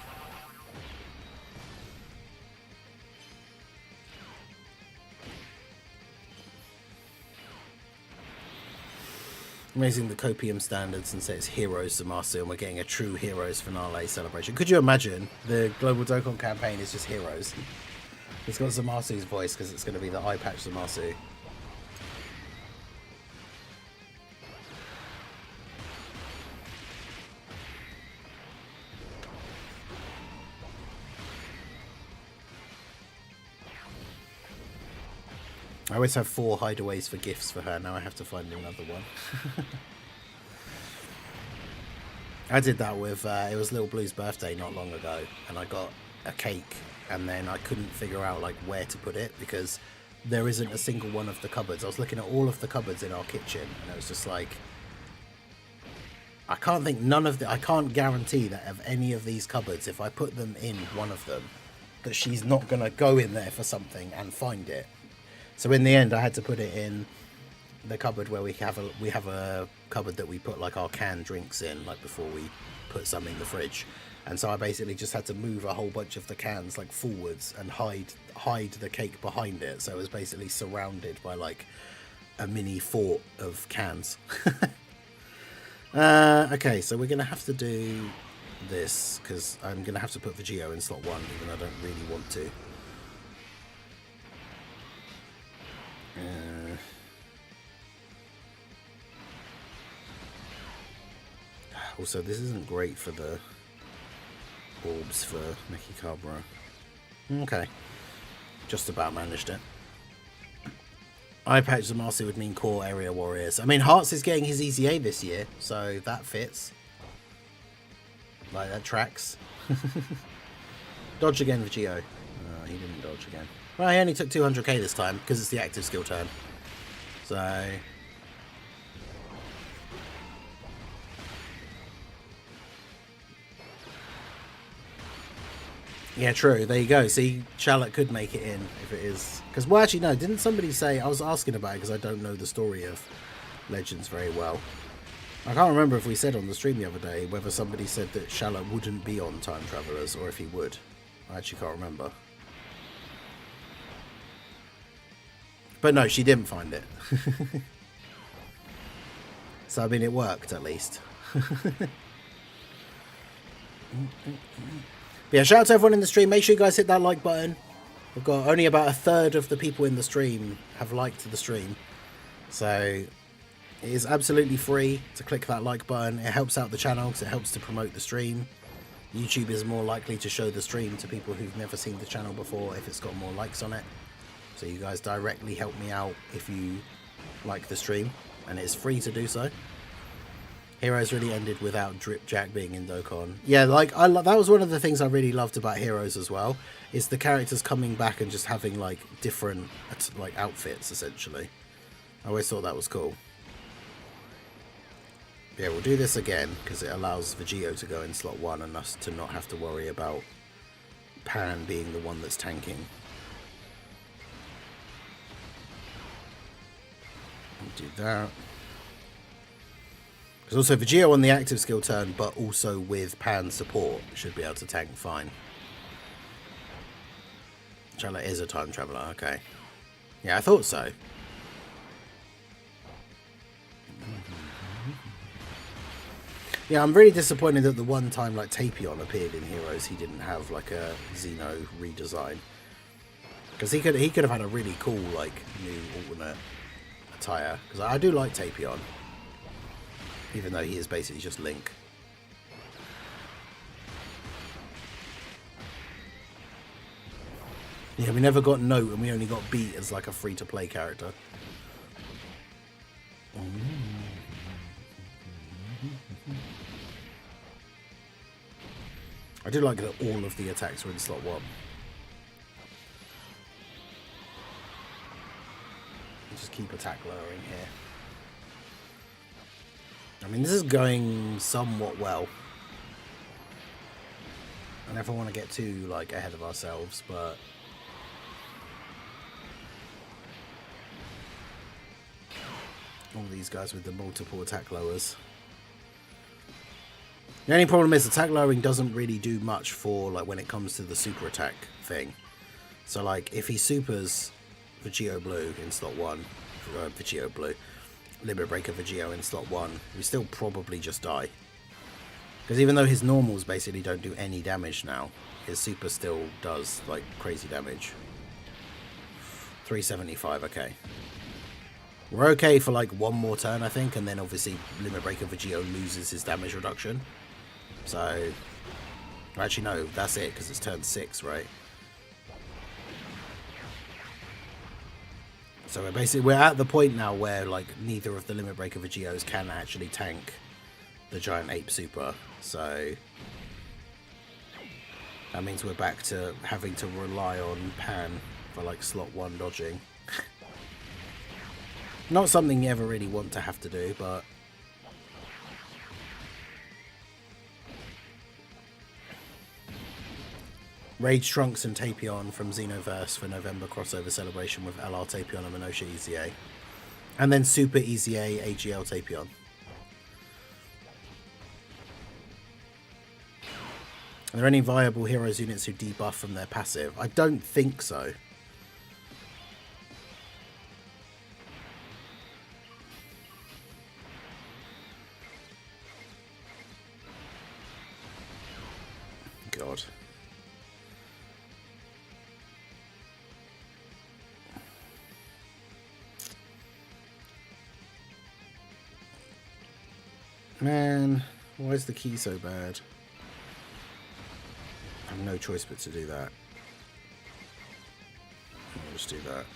Raising the copium standards and say it's Heroes Zamasu, and we're getting a true Heroes finale celebration. Could you imagine the Global Dokkan campaign is just Heroes? It's got Zamasu's voice because it's going to be the eye patch Zamasu. I always have 4 hideaways for gifts for her. Now I have to find another one. I did that with, it was Little Blue's birthday not long ago, and I got a cake, and then I couldn't figure out like where to put it because there isn't a single one of the cupboards. I was looking at all of the cupboards in our kitchen, and it was just like, I can't think I can't guarantee that of any of these cupboards, if I put them in one of them, that she's not going to go in there for something and find it. So in the end, I had to put it in the cupboard where we have a cupboard that we put like our canned drinks in, like before we put some in the fridge. And so I basically just had to move a whole bunch of the cans like forwards and hide the cake behind it. So it was basically surrounded by like a mini fort of cans. Okay, so we're going to have to do this because I'm going to have to put Vegio in slot 1, even though I don't really want to. Also, this isn't great for the orbs for Mickey Cabra. Okay. Just about managed it. Eye Patch Zamasu would mean core area warriors. I mean, Hearts is getting his EZA this year, so that fits. Like, that tracks. Dodge again for Geo. Oh, he didn't dodge again. Well, he only took 200k this time, because it's the active skill turn. So... yeah, true. There you go. See, Charlotte could make it in if it is. Because, well, actually, no. Didn't somebody say... I was asking about it because I don't know the story of Legends very well. I can't remember if we said on the stream the other day whether somebody said that Charlotte wouldn't be on Time Travelers or if he would. I actually can't remember. But no, she didn't find it. So, I mean, it worked at least. But yeah, shout out to everyone in the stream. Make sure you guys hit that like button. We've got only about a third of the people in the stream have liked the stream. So it is absolutely free to click that like button. It helps out the channel because it helps to promote the stream. YouTube is more likely to show the stream to people who've never seen the channel before if it's got more likes on it. So you guys directly help me out if you like the stream. And it's free to do so. Heroes really ended without Drip Jack being in Dokkan. Yeah, like that was one of the things I really loved about Heroes as well, is the characters coming back and just having like different like outfits essentially. I always thought that was cool. Yeah, we'll do this again because it allows Vegio to go in slot 1 and us to not have to worry about Pan being the one that's tanking. We'll do that. Because also Vegio on the active skill turn, but also with Pan support, should be able to tank fine. Charlotte is a time traveler, okay. Yeah, I thought so. Yeah, I'm really disappointed that the one time like Tapion appeared in Heroes, he didn't have like a Xeno redesign. Because he could have had a really cool like new alternate attire. Because I do like Tapion. Even though he is basically just Link. Yeah, we never got Note and we only got Beat as like a free-to-play character. I do like that all of the attacks were in slot 1. Just keep attack lowering here. I mean, this is going somewhat well. I never want to get too, like, ahead of ourselves, but... all these guys with the multiple attack lowers. The only problem is attack lowering doesn't really do much for, like, when it comes to the super attack thing. So, like, if he supers Vegio Blue in slot 1, Vegio Blue... Limit Breaker Vegio in slot 1, we still probably just die. Because even though his normals basically don't do any damage now, his super still does like crazy damage. 375, okay. We're okay for like one more turn, I think, and then obviously Limit Breaker Vegio loses his damage reduction. So, actually no, that's it, because it's turn 6, right? So we're at the point now where like neither of the Limit Breaker Vegios can actually tank the Giant Ape Super. So that means we're back to having to rely on Pan for like slot 1 dodging. Not something you ever really want to have to do, but Rage Trunks and Tapion from Xenoverse for November crossover celebration with LR Tapion and Minosha EZA. And then Super EZA AGL Tapion. Are there any viable heroes units who debuff from their passive? I don't think so. God. Man, why is the key so bad? I have no choice but to do that. I'll just do that.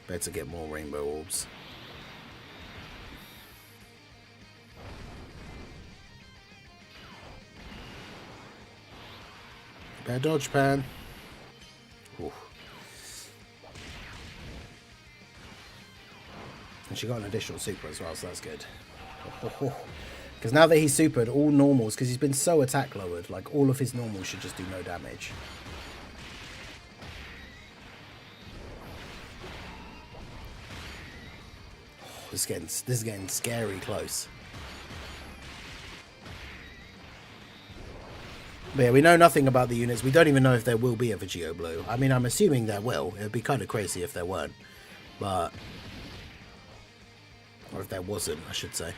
Better get more rainbow orbs. Better dodge, Pan. Ooh. And she got an additional super as well, so that's good. Because now that he's supered, all normals, because he's been so attack lowered, like all of his normals should just do no damage. This is getting scary close. But yeah, we know nothing about the units. We don't even know if there will be a Vegito Blue. I mean, I'm assuming there will. It would be kind of crazy if there weren't. But... or if there wasn't, I should say.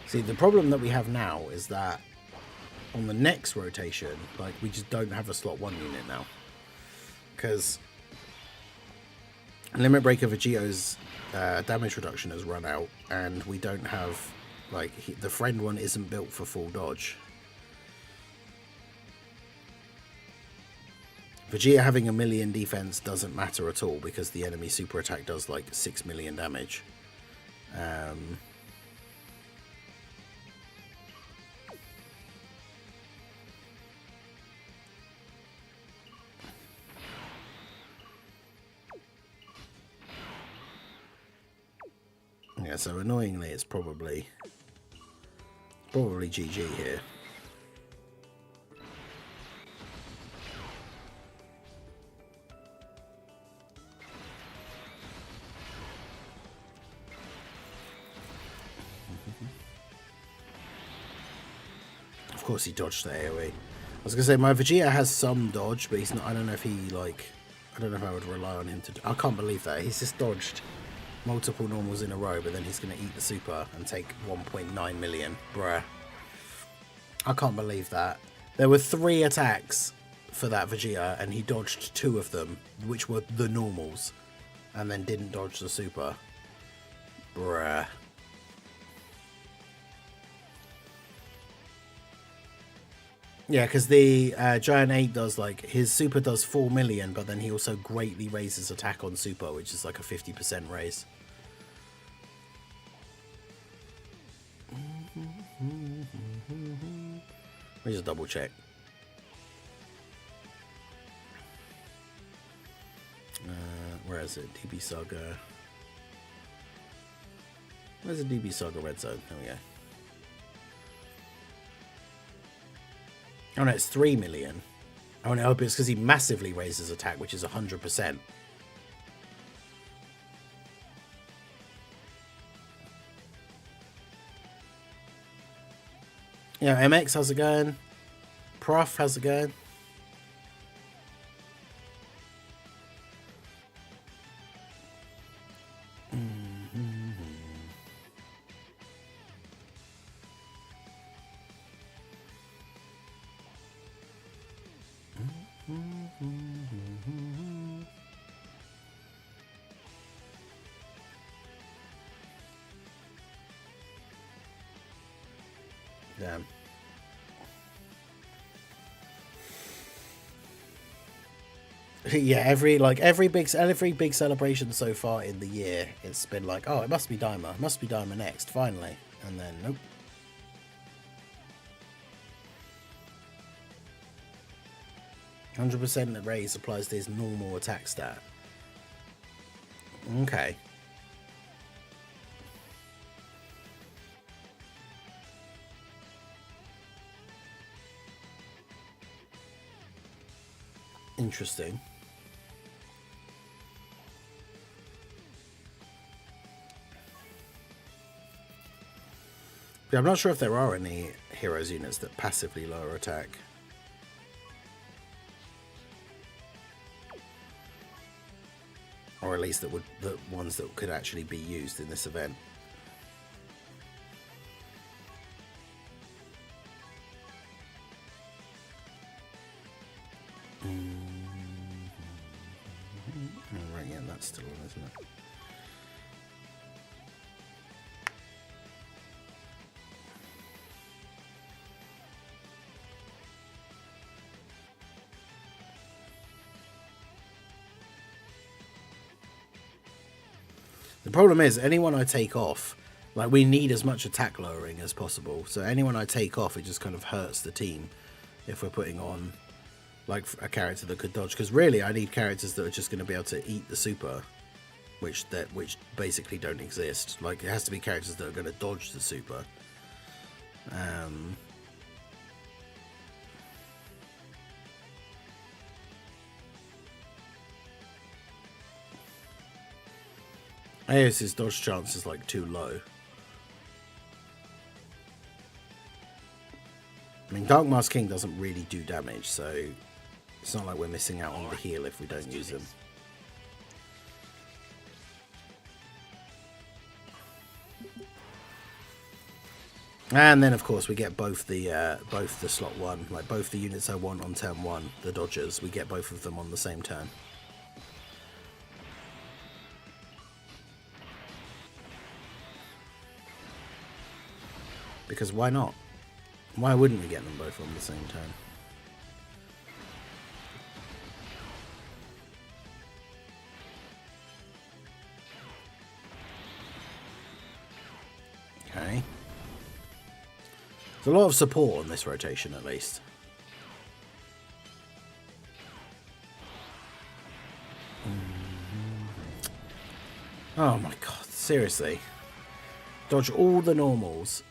See, the problem that we have now is that on the next rotation, like, we just don't have a slot 1 unit now. Because Limit Breaker Vegito's damage reduction has run out, and we don't have, like, the friend one isn't built for full dodge. Vegeta having 1 million defense doesn't matter at all, because the enemy super attack does, like, 6 million damage. Yeah, so annoyingly, it's probably GG here. Of course, he dodged the AoE. I was gonna say my Vegeta has some dodge, but he's not. I don't know if he like. I don't know if I would rely on him to. I can't believe that he's just dodged multiple normals in a row, but then he's going to eat the super and take 1.9 million. Bruh. I can't believe that. There were 3 attacks for that Vegeta, and he dodged 2 of them, which were the normals, and then didn't dodge the super. Bruh. Yeah, because the Giant 8 does, like, his super does 4 million, but then he also greatly raises attack on super, which is like a 50% raise. Let me just double check. Where is it? DB Saga. Where's the DB Saga red zone? There we go. Oh no, it's 3 million. Oh no, it's because he massively raises attack, which is 100%. Yeah, MX, how's it going? Prof, how's it going? Damn. Yeah, every big celebration so far in the year, it's been like, oh, it must be Daima next, finally, and then nope. %, raise applies to his normal attack stat. Okay. Interesting. But I'm not sure if there are any heroes units that passively lower attack. Or at least the ones that could actually be used in this event. Right, yeah, that's still on, isn't it? The problem is, anyone I take off, like, we need as much attack lowering as possible. So anyone I take off, it just kind of hurts the team if we're putting on, like, a character that could dodge. Because really, I need characters that are just going to be able to eat the super, which basically don't exist. Like, it has to be characters that are going to dodge the super. Aeos's dodge chance is like too low. I mean, Dark Mask King doesn't really do damage, so it's not like we're missing out on the heal if we don't use him. And then, of course, we get both the slot 1, like both the units I want on turn 1, the dodgers. We get both of them on the same turn. Because why not? Why wouldn't we get them both on the same turn? Okay. There's a lot of support on this rotation, at least. Oh my god, seriously. Dodge all the normals.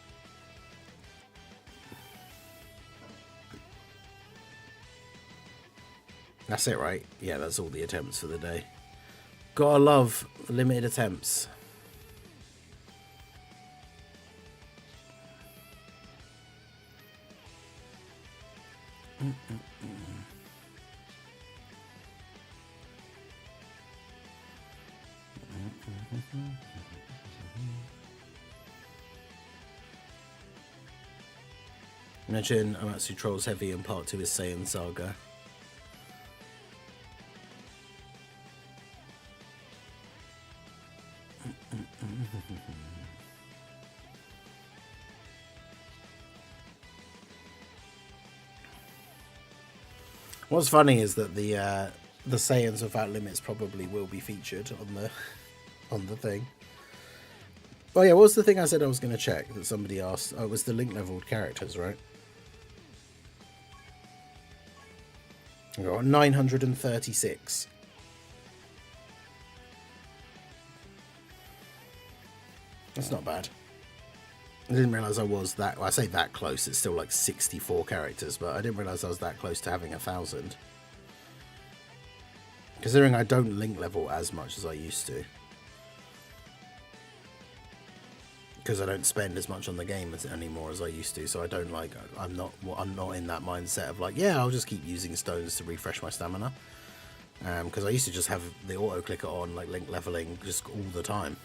That's it, right? Yeah, that's all the attempts for the day. Gotta love limited attempts. Imagine Amatsu trolls heavy and part 2 is Saiyan Saga. What's funny is that the Saiyans without limits probably will be featured on the thing. Oh yeah, what was the thing I said I was going to check that somebody asked? Oh, it was the link leveled characters, right? I got 936. That's not bad. I didn't realise I was that... Well, I say that close, it's still like 64 characters, but I didn't realise I was that close to having 1,000. Considering I don't link level as much as I used to. Because I don't spend as much on the game anymore as I used to, so I don't like... I'm not in that mindset of like, yeah, I'll just keep using stones to refresh my stamina. Because I used to just have the auto-clicker on, like link leveling, just all the time.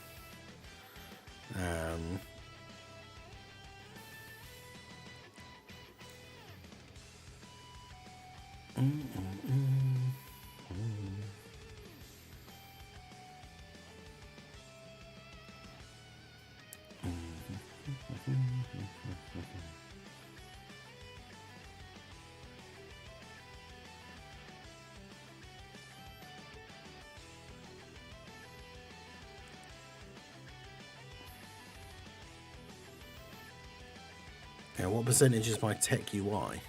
Yeah, what percentage is my tech UI?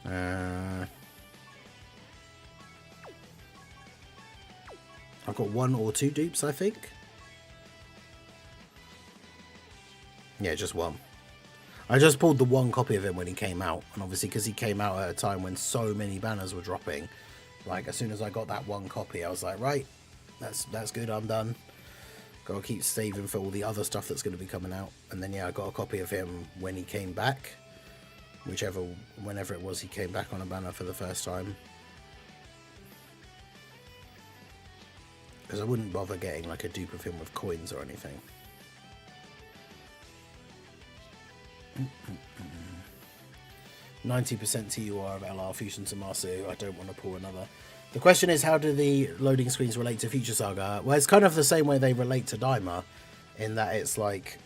I've got 1 or 2 dupes, I think. Yeah, just 1. I just pulled the 1 copy of him when he came out, and obviously because he came out at a time when so many banners were dropping, Like, as soon as I got that one copy, I was like, right, that's good, I'm done. Gotta keep saving for all the other stuff that's going to be coming out. And then, yeah, I got a copy of him when he came back. Whenever it was he came back on a banner for the first time. Because I wouldn't bother getting, like, a dupe of him with coins or anything. 90% TUR of LR Fusion to Marsu. I don't want to pull another. The question is, how do the loading screens relate to Future Saga? Well, it's kind of the same way they relate to Daima, in that it's like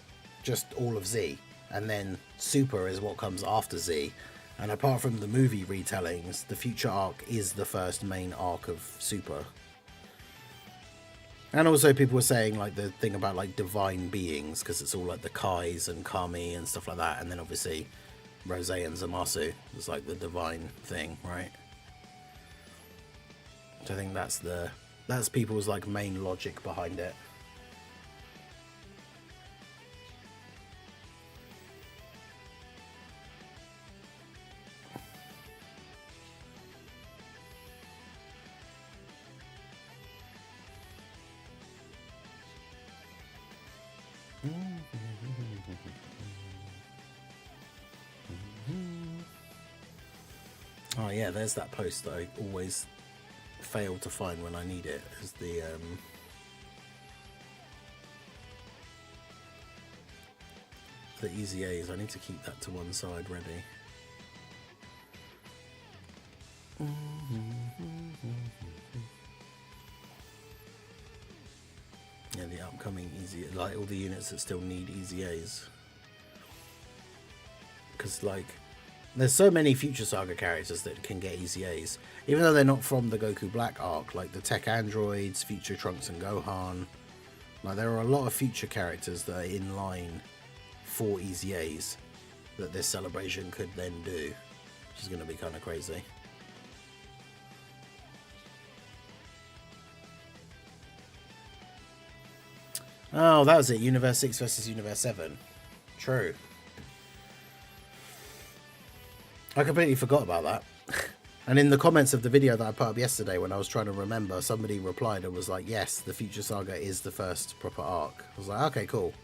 just all of Z, and then Super is what comes after Z. And apart from the movie retellings, the Future arc is the first main arc of Super. And also people were saying like the thing about like divine beings, because it's all like the Kais and Kami and stuff like that, and then obviously Rose and Zamasu is like the divine thing, right? So I think that's people's like main logic behind it. Oh yeah, there's that post that I always fail to find when I need it, is the easy A's. I need to keep that to one side ready. Yeah, the upcoming easy, like all the units that still need easy A's. Because like there's so many Future Saga characters that can get easy A's, even though they're not from the Goku Black arc, like the Tech Androids, Future Trunks and Gohan. Like there are a lot of Future characters that are in line for easy A's that this celebration could then do, which is going to be kind of crazy. Oh, that was it. Universe 6 versus Universe 7. True. I completely forgot about that. And in the comments of the video that I put up yesterday, when I was trying to remember, somebody replied and was like, yes, the Future Saga is the first proper arc. I was like, okay, cool.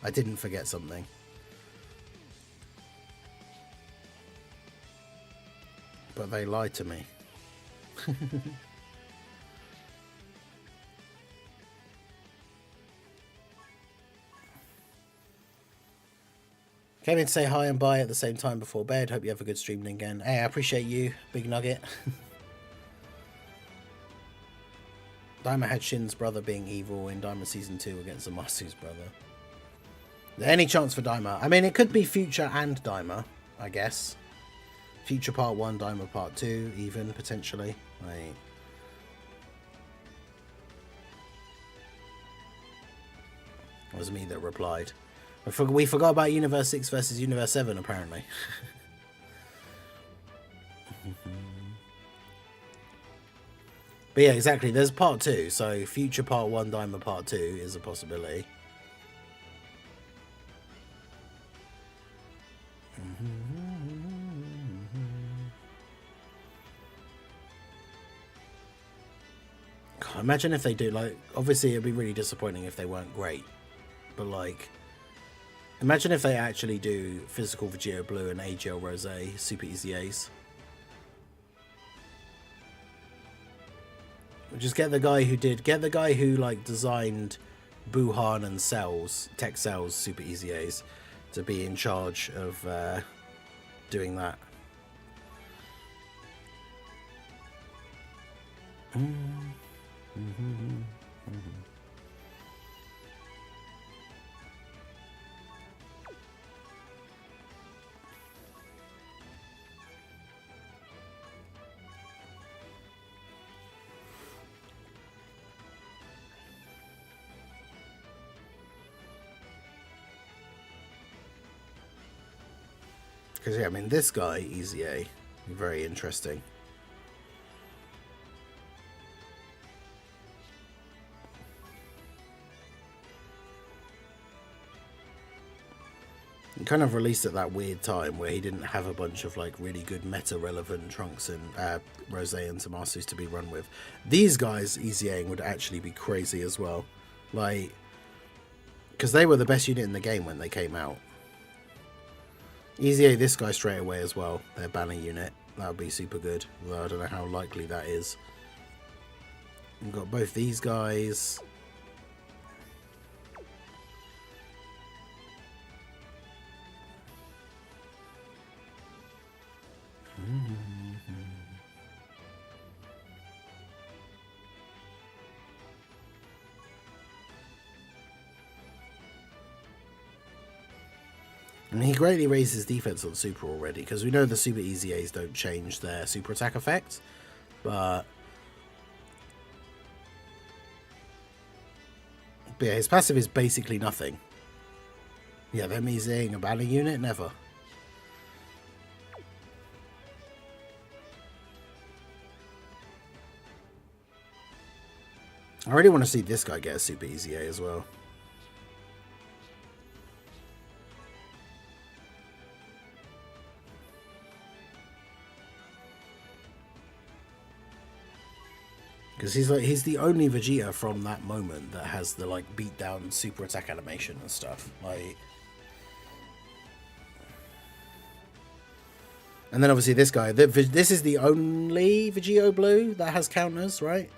I didn't forget something. But they lied to me. Came in to say hi and bye at the same time before bed. Hope you have a good stream again. Hey, I appreciate you, Big Nugget. Daima had Shin's brother being evil in Daima Season 2 against Zamasu's brother. Any chance for Daima? I mean, it could be Future and Daima, I guess. Future Part 1, Daima Part 2, even, potentially. Like... It was me that replied. We forgot about Universe 6 versus Universe 7, apparently. But yeah, exactly. There's Part 2, so Future Part 1, Daima Part 2 is a possibility. God, imagine if they do, like, obviously it'd be really disappointing if they weren't great, but like... Imagine if they actually do Physical Vegeta Blue and AGL Rose Super Easy A's. Just get the guy who like designed Buhan and Cells, Tech Cells Super Easy A's to be in charge of doing that. Because, yeah, I mean, this guy, Easy A, very interesting. He kind of released at that weird time where he didn't have a bunch of like really good meta-relevant Trunks and Rose and Zamasus to be run with. These guys EZAing would actually be crazy as well. Like, because they were the best unit in the game when they came out. EZA this guy straight away as well, their banner unit. That would be super good, although I don't know how likely that is. We've got both these guys. And he greatly raises defense on super already, because we know the super EZAs don't change their super attack effect, but yeah, his passive is basically nothing. Yeah, them EZAing a banner unit? Never. I really want to see this guy get a super EZA as well. Because he's the only Vegeta from that moment that has the like beat down super attack animation and stuff. Like, and then obviously this guy. This is the only Vegito Blue that has counters, right?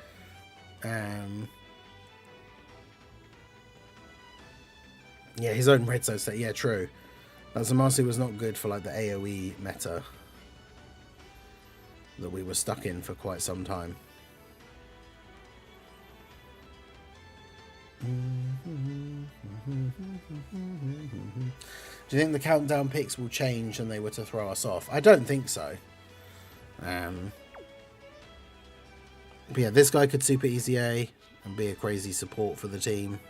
Yeah, his own red zone state. Yeah, true. Zamasu was not good for like the AoE meta that we were stuck in for quite some time. Do you think the countdown picks will change and they were to throw us off? I don't think so. But yeah, this guy could super EZA and be a crazy support for the team.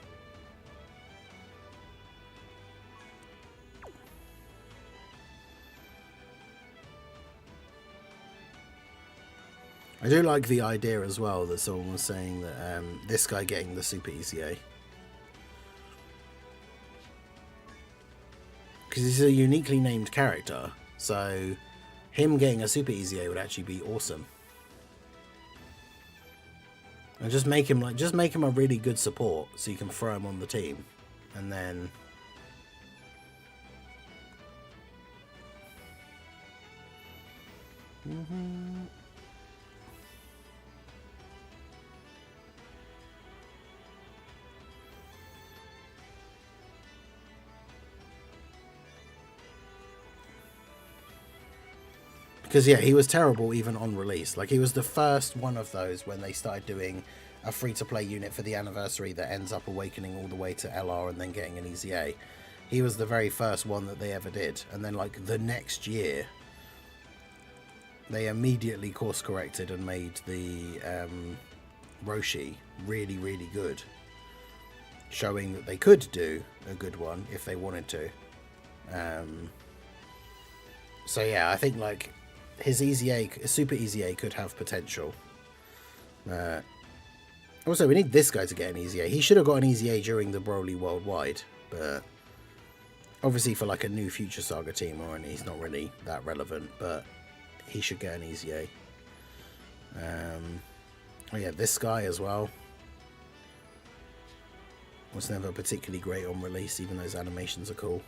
I do like the idea as well that someone was saying that this guy getting the super EZA. Because he's a uniquely named character, so him getting a super EZA would actually be awesome. And just make him a really good support so you can throw him on the team. And then because yeah, he was terrible even on release. Like, he was the first one of those when they started doing a free-to-play unit for the anniversary that ends up awakening all the way to LR and then getting an EZA. He was the very first one that they ever did. And then like the next year, they immediately course corrected and made the Roshi really, really good, showing that they could do a good one if they wanted to. So yeah, I think like his EZA, super EZA, could have potential. Also, we need this guy to get an EZA. He should have got an EZA during the Broly Worldwide, but obviously for like a new Future Saga team or any, he's not really that relevant, but he should get an EZA. Oh yeah, this guy as well was never particularly great on release, even though his animations are cool.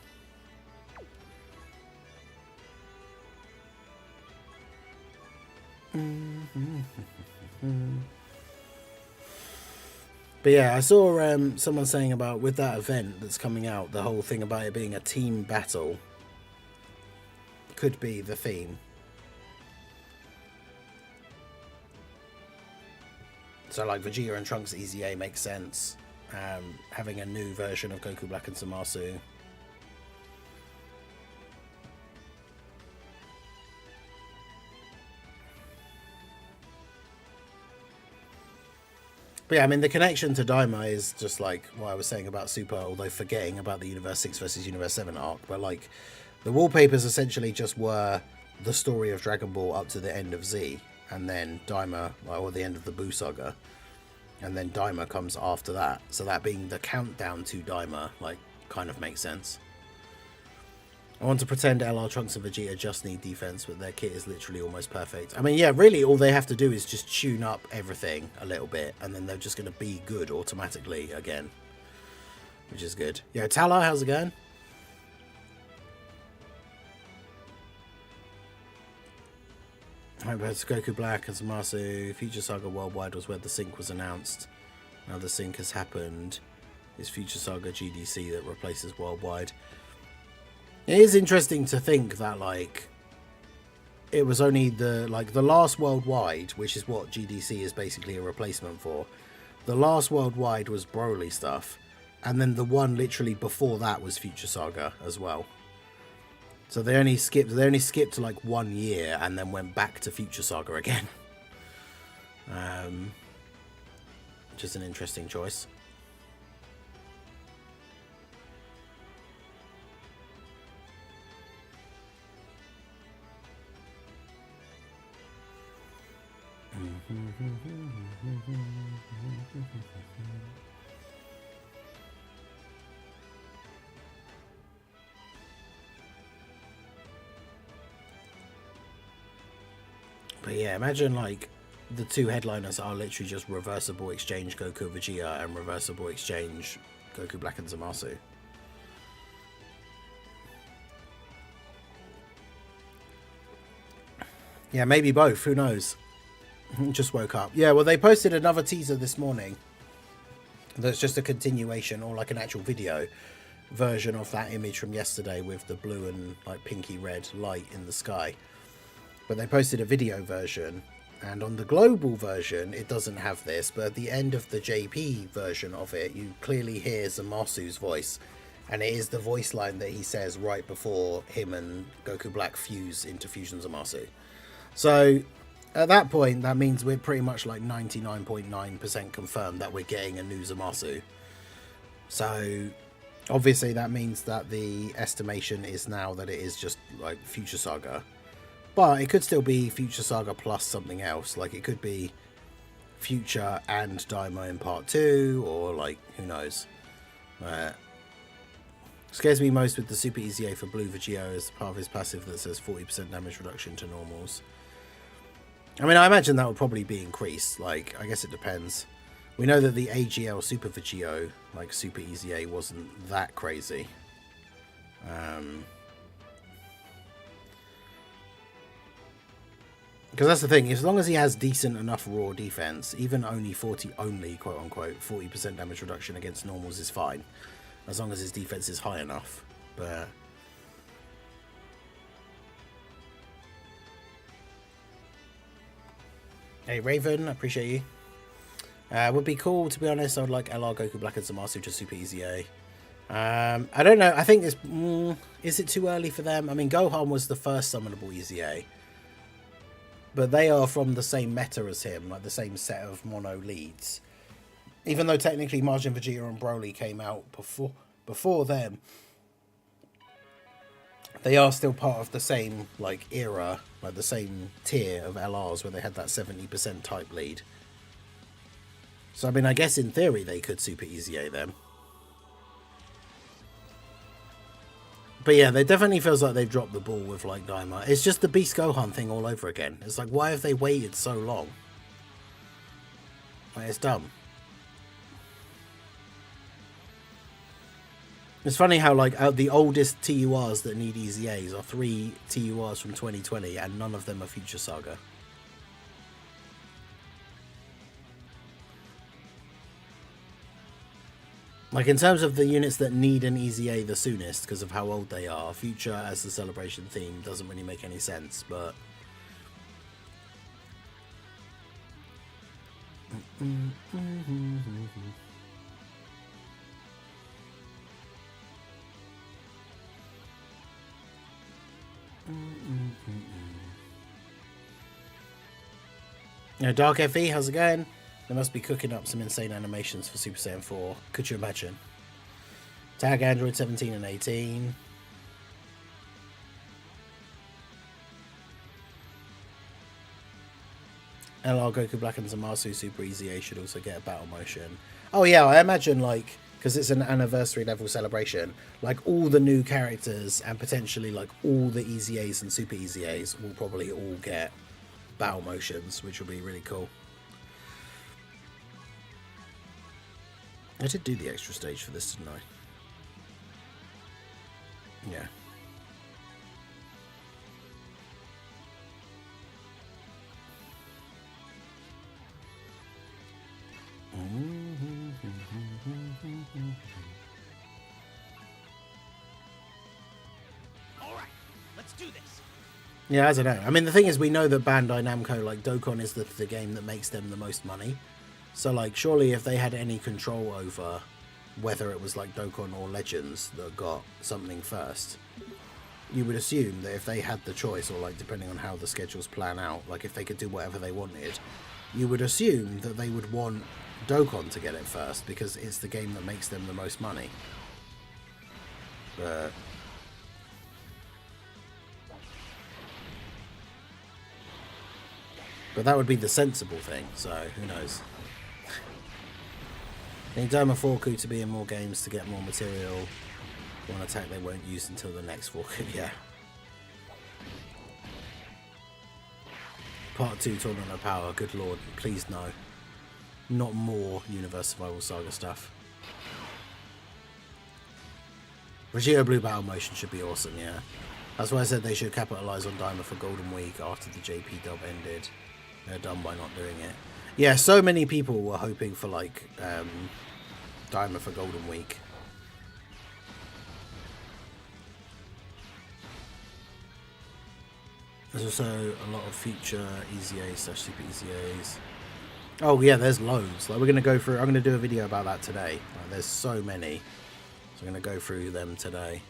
But yeah, I saw someone saying about with that event that's coming out, the whole thing about it being a team battle could be the theme. So like Vegeta and Trunks EZA makes sense. Having a new version of Goku Black and Zamasu. But yeah, I mean, the connection to Daima is just like what I was saying about Super, although forgetting about the Universe 6 versus Universe 7 arc. But like, the wallpapers essentially just were the story of Dragon Ball up to the end of Z, and then Daima, or the end of the Buu saga, and then Daima comes after that. So that being the countdown to Daima, like, kind of makes sense. I want to pretend LR Trunks and Vegeta just need defense, but their kit is literally almost perfect. I mean, yeah, really all they have to do is just tune up everything a little bit, and then they're just going to be good automatically again. Which is good. Yo, Tala, how's it going? It's Goku Black and Zamasu. Future Saga Worldwide was where the sync was announced. Now the sync has happened. It's Future Saga GDC that replaces Worldwide. It is interesting to think that, like, it was only the last Worldwide, which is what GDC is basically a replacement for. The last Worldwide was Broly stuff, and then the one literally before that was Future Saga as well. So they only skipped like 1 year and then went back to Future Saga again. Which is an interesting choice. But yeah, imagine like the two headliners are literally just reversible exchange Goku Vegeta and reversible exchange Goku Black and Zamasu. Yeah, maybe both. Who knows? Just woke up. Yeah, well, they posted another teaser this morning that's just a continuation or like an actual video version of that image from yesterday with the blue and like pinky red light in the sky. But they posted a video version, and on the global version it doesn't have this, but at the end of the JP version of it you clearly hear Zamasu's voice, and it is the voice line that he says right before him and Goku Black fuse into Fusion Zamasu. So at that point, that means we're pretty much like 99.9% confirmed that we're getting a new Zamasu. So obviously that means that the estimation is now that it is just like Future Saga. But it could still be Future Saga plus something else. Like it could be Future and Daimon in part 2, or like, who knows. Scares me most with the Super Easy A for Blue Vegeta as part of his passive that says 40% damage reduction to normals. I mean, I imagine that would probably be increased. Like, I guess it depends. We know that the AGL Super Vegeta, like Super Easy A, wasn't that crazy. Because that's the thing, as long as he has decent enough raw defense, even only quote unquote 40% damage reduction against normals is fine, as long as his defense is high enough. But hey Raven, I appreciate you. Would be cool, to be honest. I would like LR Goku Black and Zamasu to Super Easy A. I don't know, I think it's is it too early for them? I mean, Gohan was the first summonable Easy A, but they are from the same meta as him, like the same set of mono leads. Even though technically Majin Vegeta and Broly came out before them, they are still part of the same like era, like the same tier of LRs where they had that 70% type lead. So I mean, I guess in theory they could Super Easy A them. But yeah, it definitely feels like they've dropped the ball with like Daima. It's just the Beast Gohan thing all over again. It's like, why have they waited so long? Like, it's dumb. It's funny how like the oldest TURs that need Easy A's are 3 TURs from 2020 and none of them are Future Saga. Like, in terms of the units that need an Easy A the soonest because of how old they are, Future as the celebration theme doesn't really make any sense, but Dark FE, how's it going? They must be cooking up some insane animations for Super Saiyan 4. Could you imagine? Tag Android 17 and 18. LR Goku Black and Zamasu Super Easy A should also get a battle motion. Oh yeah, I imagine like because it's an anniversary level celebration, like all the new characters and potentially like all the Easy A's and Super Easy A's will probably all get battle motions, which will be really cool. I did do the extra stage for this, didn't I? Yeah. All right, let's do this. Yeah, I don't know. I mean, the thing is, we know that Bandai Namco, like, Dokkan is the game that makes them the most money. So, like, surely if they had any control over whether it was, like, Dokkan or Legends that got something first, you would assume that if they had the choice, or, like, depending on how the schedules plan out, like, if they could do whatever they wanted, you would assume that they would want Dokkan to get it first, because it's the game that makes them the most money. But that would be the sensible thing, so who knows. I think Forku to be in more games to get more material. One attack they won't use until the next Forku, yeah. Part 2 Tournament of Power, good lord, please no. Not more Universe Survival Saga stuff. Vegeta Blue Battle Motion should be awesome, yeah. That's why I said they should capitalise on Diamond for Golden Week after the JP dub ended. They're done by not doing it. Yeah, so many people were hoping for, like, Diamond for Golden Week. There's also a lot of future Easy A's / Super Easy A's. Oh yeah, there's loads. Like, we're gonna go through. I'm gonna do a video about that today. Like, there's so many, so I'm gonna go through them today.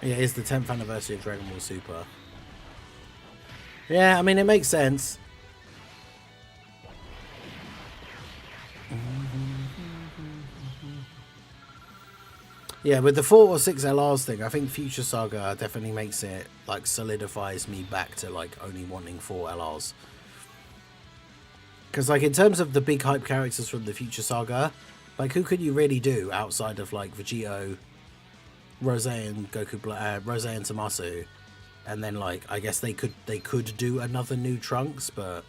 Yeah, it's the 10th anniversary of Dragon Ball Super. Yeah, I mean, it makes sense. Yeah, with the 4 or 6 LRs thing, I think Future Saga definitely makes it, like, solidifies me back to, like, only wanting 4 LRs. Because, like, in terms of the big hype characters from the Future Saga, like, who could you really do outside of, like, Vegito, Rose and Goku, Rose and Tamasu, and then, like, I guess they could do another new Trunks, but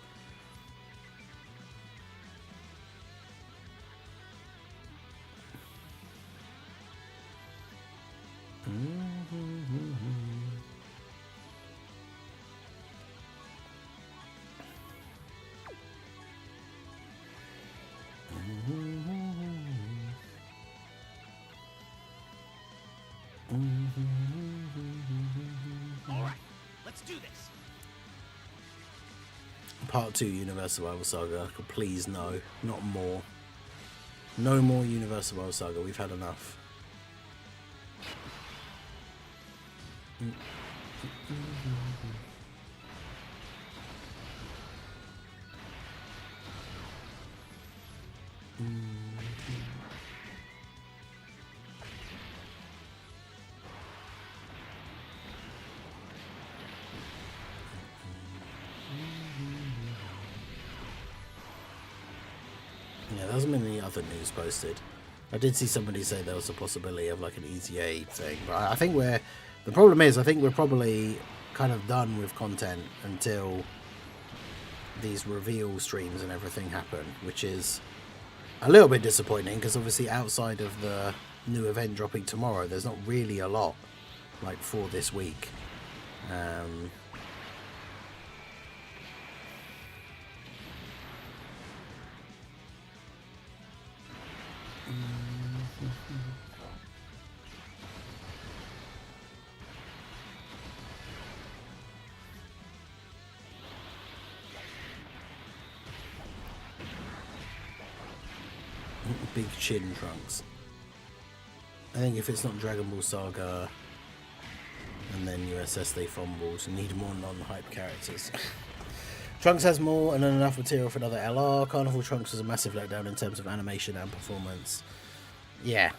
All right, let's do this. Part 2 Universe Survival Saga, please no, not more. No more Universe Survival Saga, we've had enough. Yeah, there hasn't been any other news posted. I did see somebody say there was a possibility of, like, an Easy A thing, but I think the problem is, I think we're probably kind of done with content until these reveal streams and everything happen, which is a little bit disappointing, because obviously outside of the new event dropping tomorrow, there's not really a lot, like, for this week. Big chin Trunks. I think if it's not Dragon Ball Saga and then USS they fumbled, need more non-hype characters. Trunks has more and enough material for another LR. Carnival Trunks was a massive letdown in terms of animation and performance. Yeah.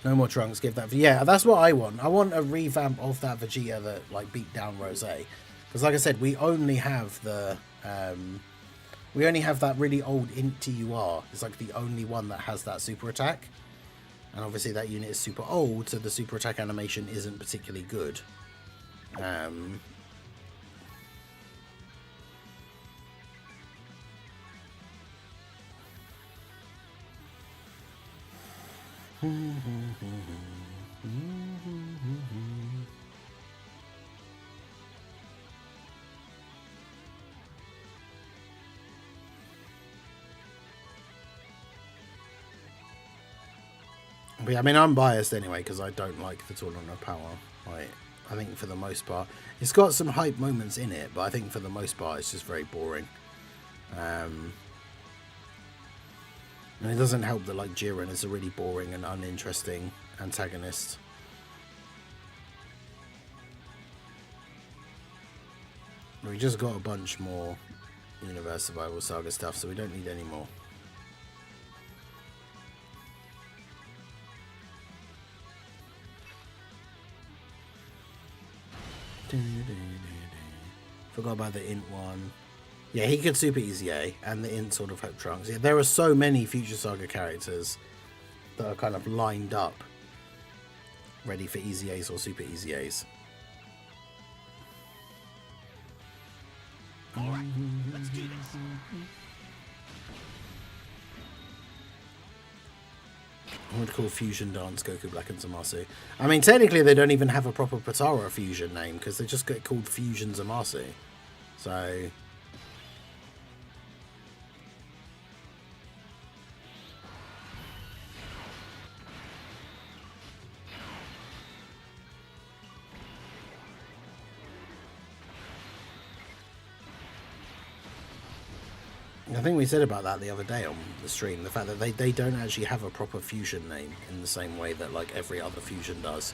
No more Trunks, give that... Yeah, that's what I want. I want a revamp of that Vegeta that, like, beat down Rose. Because, like I said, we only have the We only have that really old int TUR. It's like the only one that has that super attack. And obviously that unit is super old, so the super attack animation isn't particularly good. But yeah, I mean, I'm biased anyway because I don't like the Tournament of Power. Like, I think for the most part, it's got some hype moments in it, but I think for the most part, it's just very boring. And it doesn't help that like Jiren is a really boring and uninteresting antagonist. We just got a bunch more Universe Survival Saga stuff, so we don't need any more. Forgot about the int one. Yeah, he could super easy A, and the int sort of Hope Trunks. Yeah, there are so many Future Saga characters that are kind of lined up, ready for easy A's or super easy A's. All right, let's do this. I would call Fusion Dance Goku Black and Zamasu. I mean, technically they don't even have a proper Potara fusion name because they just get called Fusion Zamasu. So... I think we said about that the other day on the stream, the fact that they don't actually have a proper fusion name in the same way that like every other fusion does.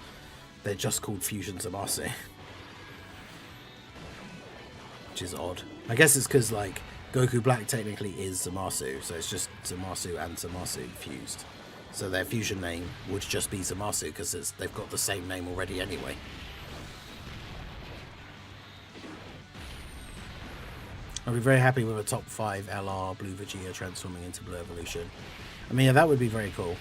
They're just called Fusion Zamasu. Which is odd. I guess it's because like Goku Black technically is Zamasu, so it's just Zamasu and Zamasu fused. So their fusion name would just be Zamasu because they've got the same name already anyway. I'd be very happy with a top 5 LR Blue Vegeta transforming into Blue Evolution. I mean, yeah, that would be very cool.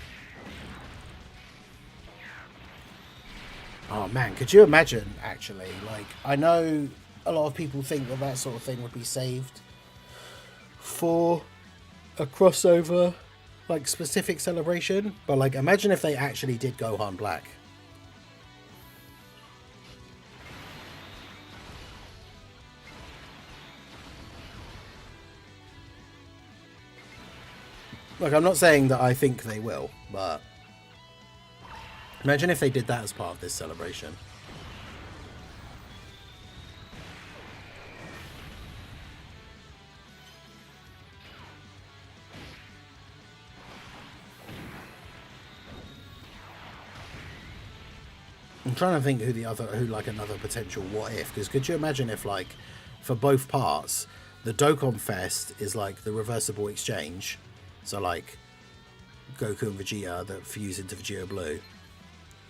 Oh man, could you imagine, actually? Like, I know a lot of people think that that sort of thing would be saved for a crossover, like, specific celebration. But, like, imagine if they actually did Gohan Black. Look, I'm not saying that I think they will, but imagine if they did that as part of this celebration. I'm trying to think who like another potential what if, because could you imagine if like for both parts the Dokkan Fest is like the reversible exchange. So like Goku and Vegeta that fuse into Vegeta Blue.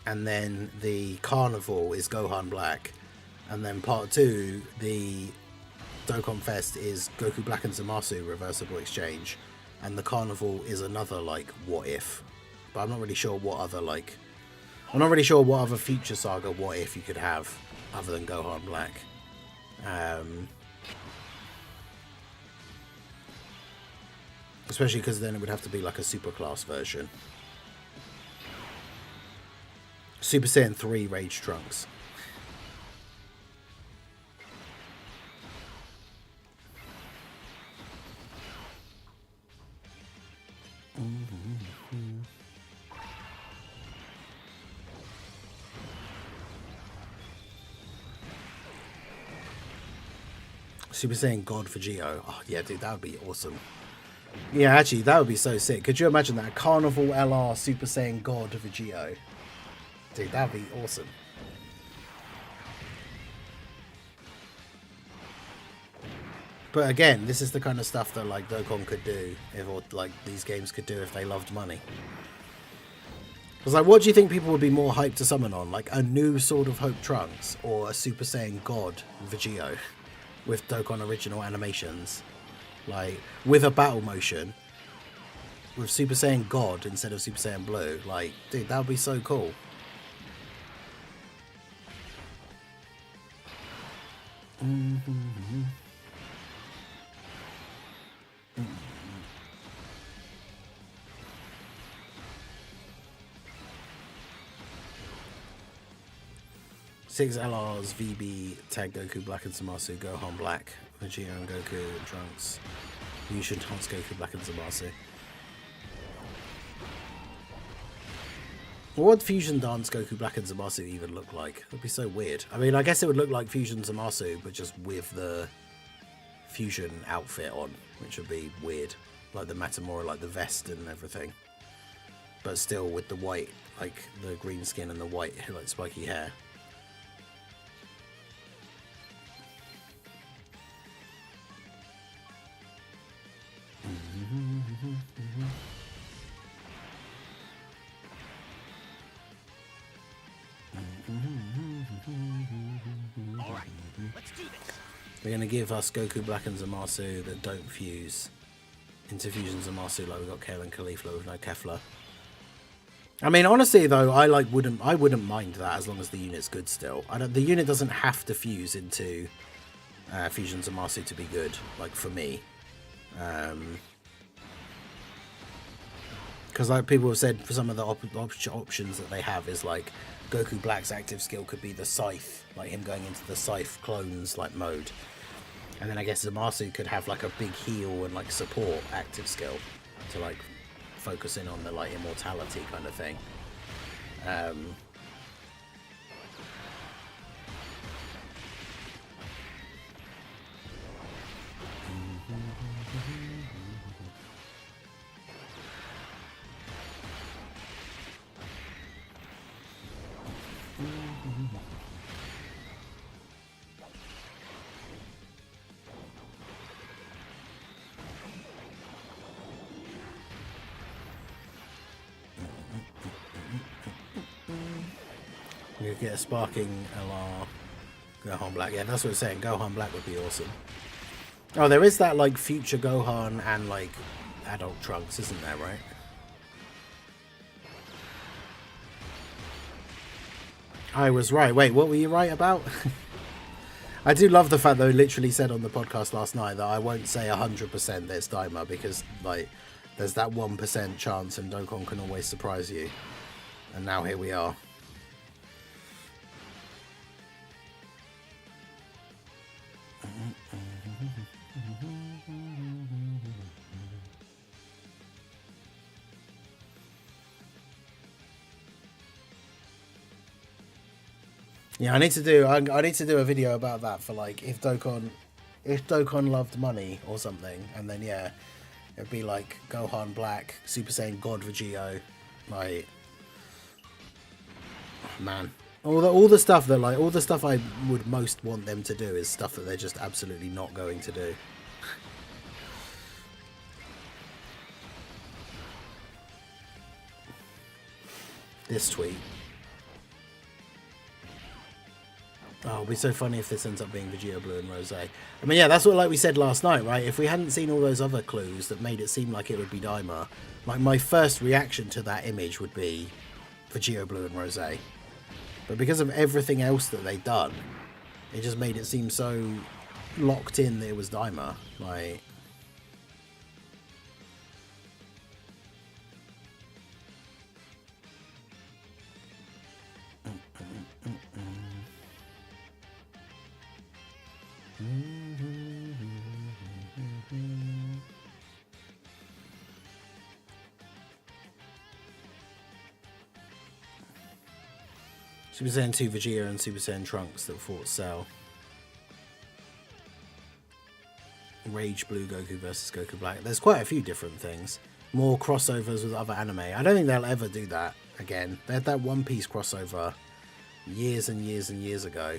And then the Carnival is Gohan Black. And then part 2, the Dokkan Fest is Goku Black and Zamasu reversible exchange. And the Carnival is another like what if. But I'm not really sure what other like... I'm not really sure what other Future Saga what if you could have other than Gohan Black. Especially because then it would have to be like a super class version. Super Saiyan 3 Rage Trunks. Super Saiyan God Vegito. Oh yeah, dude, that would be awesome. Yeah, actually, that would be so sick. Could you imagine that? Carnival LR Super Saiyan God Vegito. Dude, that would be awesome. But again, this is the kind of stuff that like Dokkan could do, or like these games could do if they loved money. Because like, what do you think people would be more hyped to summon on? Like a new Sword of Hope Trunks or a Super Saiyan God Vegito with Dokkan original animations? like with a battle motion, with Super Saiyan God instead of Super Saiyan Blue. Like, dude, that would be so cool. Six LRs, VB, Tag Goku, Black and Zamasu, Gohan Black, Vegeta and Goku, and Trunks. You should enhance Goku, Black and Zamasu. What would Fusion Dance Goku, Black and Zamasu even look like? It would be so weird. I mean, I guess it would look like Fusion Zamasu, but just with the Fusion outfit on, which would be weird. Like the Matamora, like the vest and everything. But still with the white, like the green skin and the white, like spiky hair. Alright, let's do this. They're going to give us Goku Black and Zamasu that don't fuse into Fusion Zamasu like we got Kale and Caulifla with no Kefla. I mean, honestly though, I wouldn't mind that as long as the unit's good still. The unit doesn't have to fuse into Fusion Zamasu to be good, like for me. Because like people have said, for some of the options that they have is like Goku Black's active skill could be the Scythe, like him going into the Scythe clones like mode. And then I guess Zamasu could have like a big heal and like support active skill to like focus in on the like immortality kind of thing. You get a sparking LR Gohan Black. Yeah, that's what it's saying. Gohan Black would be awesome. Oh, there is that like future Gohan and like adult Trunks, isn't there, right? I was right. Wait, what were you right about? I do love the fact that I literally said on the podcast last night that I won't say 100% that it's Daima because like there's that 1% chance and Dokkan can always surprise you. And now here we are. Yeah, I need to do a video about that for like if Dokkan loved money or something, and then yeah, it'd be like Gohan Black, Super Saiyan God Vegito, like man, all the stuff that like all the stuff I would most want them to do is stuff that they're just absolutely not going to do. This tweet. Oh, it'd be so funny if this ends up being Vegeta Blue and Rose. I mean, yeah, that's what like we said last night, right? If we hadn't seen all those other clues that made it seem like it would be Daima, like my first reaction to that image would be Vegeta Blue and Rose. But because of everything else that they'd done, it just made it seem so locked in that it was Daima. Like, Super Saiyan 2 Vegeta and Super Saiyan Trunks that fought Cell. Rage Blue Goku versus Goku Black. There's quite a few different things. More crossovers with other anime. I don't think they'll ever do that again. They had that One Piece crossover years and years and years ago.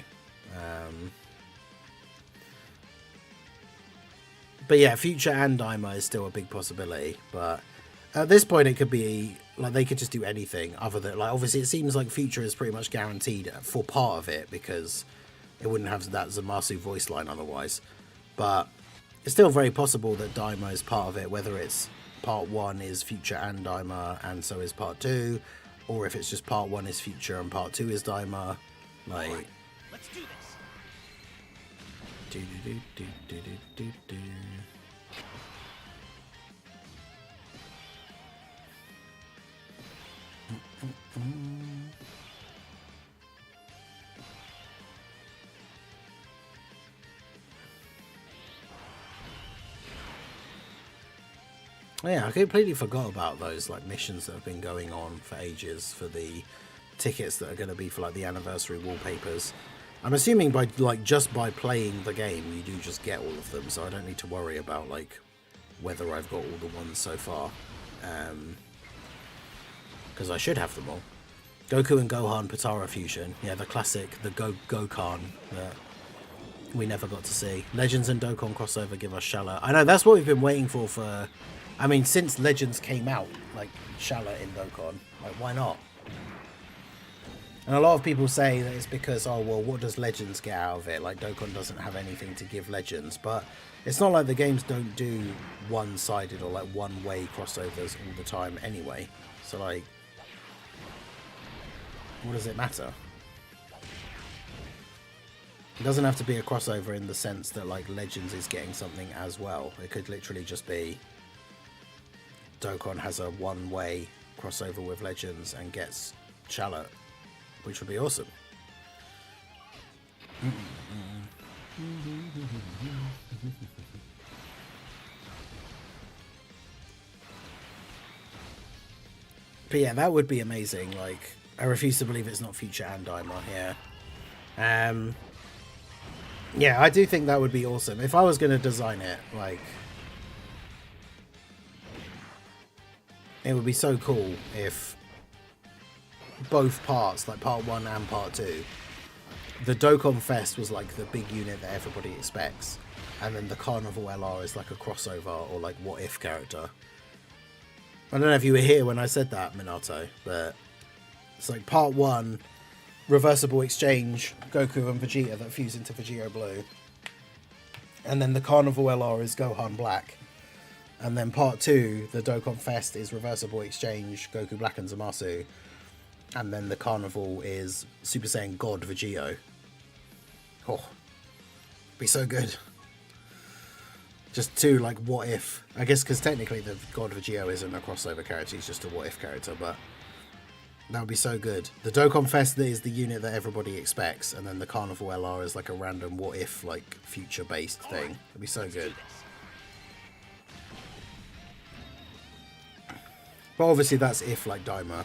But yeah, Future and Daima is still a big possibility. But at this point, it could be like they could just do anything other than like obviously it seems like Future is pretty much guaranteed for part of it because it wouldn't have that Zamasu voice line otherwise. But It's still very possible that Daima is part of it, whether it's part 1 is Future and Daima, and so is part 2, or if it's just part 1 is Future and part 2 is Daima. Like, Right, let's do this. do do do do do do do. Yeah, I completely forgot about those like missions that have been going on for ages for the tickets that are going to be for like the anniversary wallpapers. I'm assuming by like just by playing the game you do just get all of them, so I don't need to worry about like whether I've got all the ones so far, because I should have them all. Goku and Gohan Potara fusion, yeah, the classic, the Gokhan that we never got to see. Legends and Dokkan crossover give us Shala. I know, that's what we've been waiting for, I mean, since Legends came out, like Shala in Dokkan. Like, why not? And a lot of people say that it's because, oh, well, what does Legends get out of it? Like, Dokkan doesn't have anything to give Legends. But it's not like the games don't do one-sided or, like, one-way crossovers all the time anyway. So, like, what does it matter? It doesn't have to be a crossover in the sense that, like, Legends is getting something as well. It could literally just be Dokkan has a one-way crossover with Legends and gets Shala, which would be awesome. But yeah, that would be amazing. Like, I refuse to believe it's not Future and Daima. Yeah. Yeah, I do think that would be awesome. If I was going to design it, like, it would be so cool if both parts, like part 1 and part 2, the Dokkan Fest was like the big unit that everybody expects, and then the Carnival LR is like a crossover or like what if character. I don't know if you were here when I said that, Minato, but it's like part 1, reversible exchange, Goku and Vegeta that fuse into Vegeta Blue, and then the Carnival LR is Gohan Black, and then part 2, the Dokkan Fest is reversible exchange, Goku Black and Zamasu, and then the Carnival is Super Saiyan God Vegito. Oh, be so good. Just two, like, what if. I guess because technically the God Vegito isn't a crossover character, he's just a what if character, but that would be so good. The Dokkan Fest is the unit that everybody expects, and then the Carnival LR is like a random what if, like, future based thing. It'd be so good. But obviously that's if, like, Daima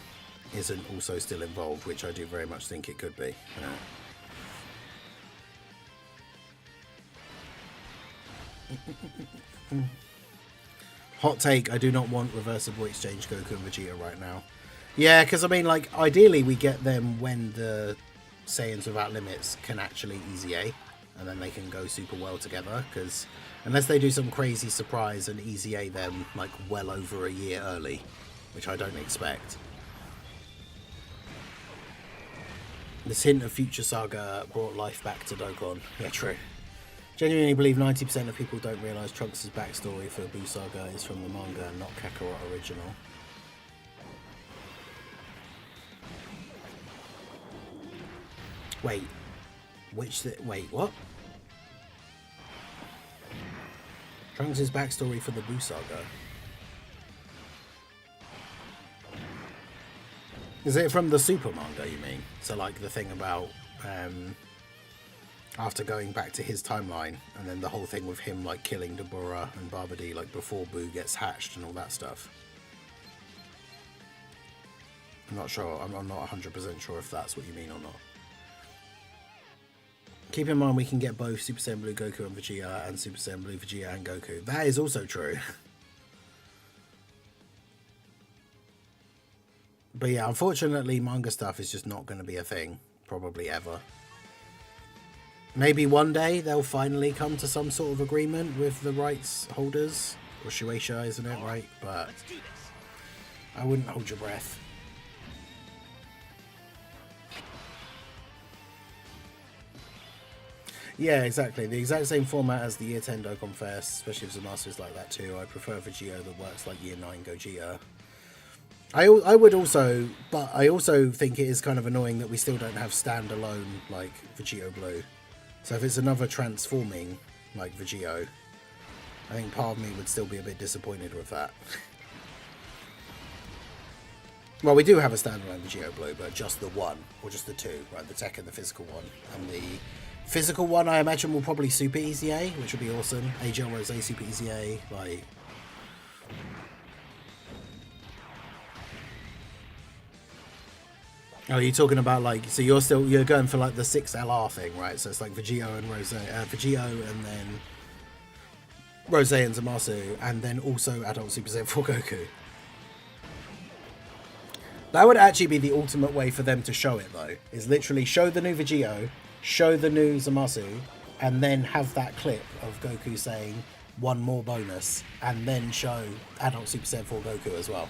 isn't also still involved, which I do very much think it could be. Hot take, I do not want reversible exchange Goku and Vegeta right now. Yeah, because I mean, like, ideally we get them when the Saiyans Without Limits can actually Easy A, and then they can go super well together, because unless they do some crazy surprise and Easy A them, like, well over a year early, which I don't expect. This hint of Future Saga brought life back to Dokkan. Yeah, true. Genuinely believe 90% of people don't realise Trunks' backstory for Buu Saga is from the manga and not Kakarot original. Wait. Wait, what? Trunks' backstory for the Buu Saga. Is it from the Super manga, you mean? So, like, the thing about, after going back to his timeline, and then the whole thing with him, like, killing Dabura and Babidi, like, before Buu gets hatched and all that stuff. I'm not sure, I'm not 100% sure if that's what you mean or not. Keep in mind we can get both Super Saiyan Blue Goku and Vegeta, and Super Saiyan Blue Vegeta and Goku. That is also true. But yeah, unfortunately, manga stuff is just not going to be a thing, probably ever. Maybe one day they'll finally come to some sort of agreement with the rights holders, or Shueisha, isn't it, right? But I wouldn't hold your breath. Yeah, exactly. The exact same format as the Year 10 Dokkan Fest, especially if Zamasu is like that too. I prefer Vegito that works like Year 9 Gogeta. I would also, but I also think it is kind of annoying that we still don't have standalone like Vegito Blue. So if it's another transforming like Vegito, I think part of me would still be a bit disappointed with that. Well, we do have a standalone Vegito Blue, but just the one, or just the two, right? The tech and the physical one. And the physical one, I imagine, will probably Super Easy A, which would be awesome. AGL Rose Super Easy A, like... Oh, you're talking about like, so you're going for like the 6LR thing, right? So it's like Vegito and Rose, Vegito and then Rose and Zamasu, and then also Adult Super Saiyan 4 Goku. That would actually be the ultimate way for them to show it, though. Is literally show the new Vegito, show the new Zamasu, and then have that clip of Goku saying one more bonus, and then show Adult Super Saiyan 4 Goku as well.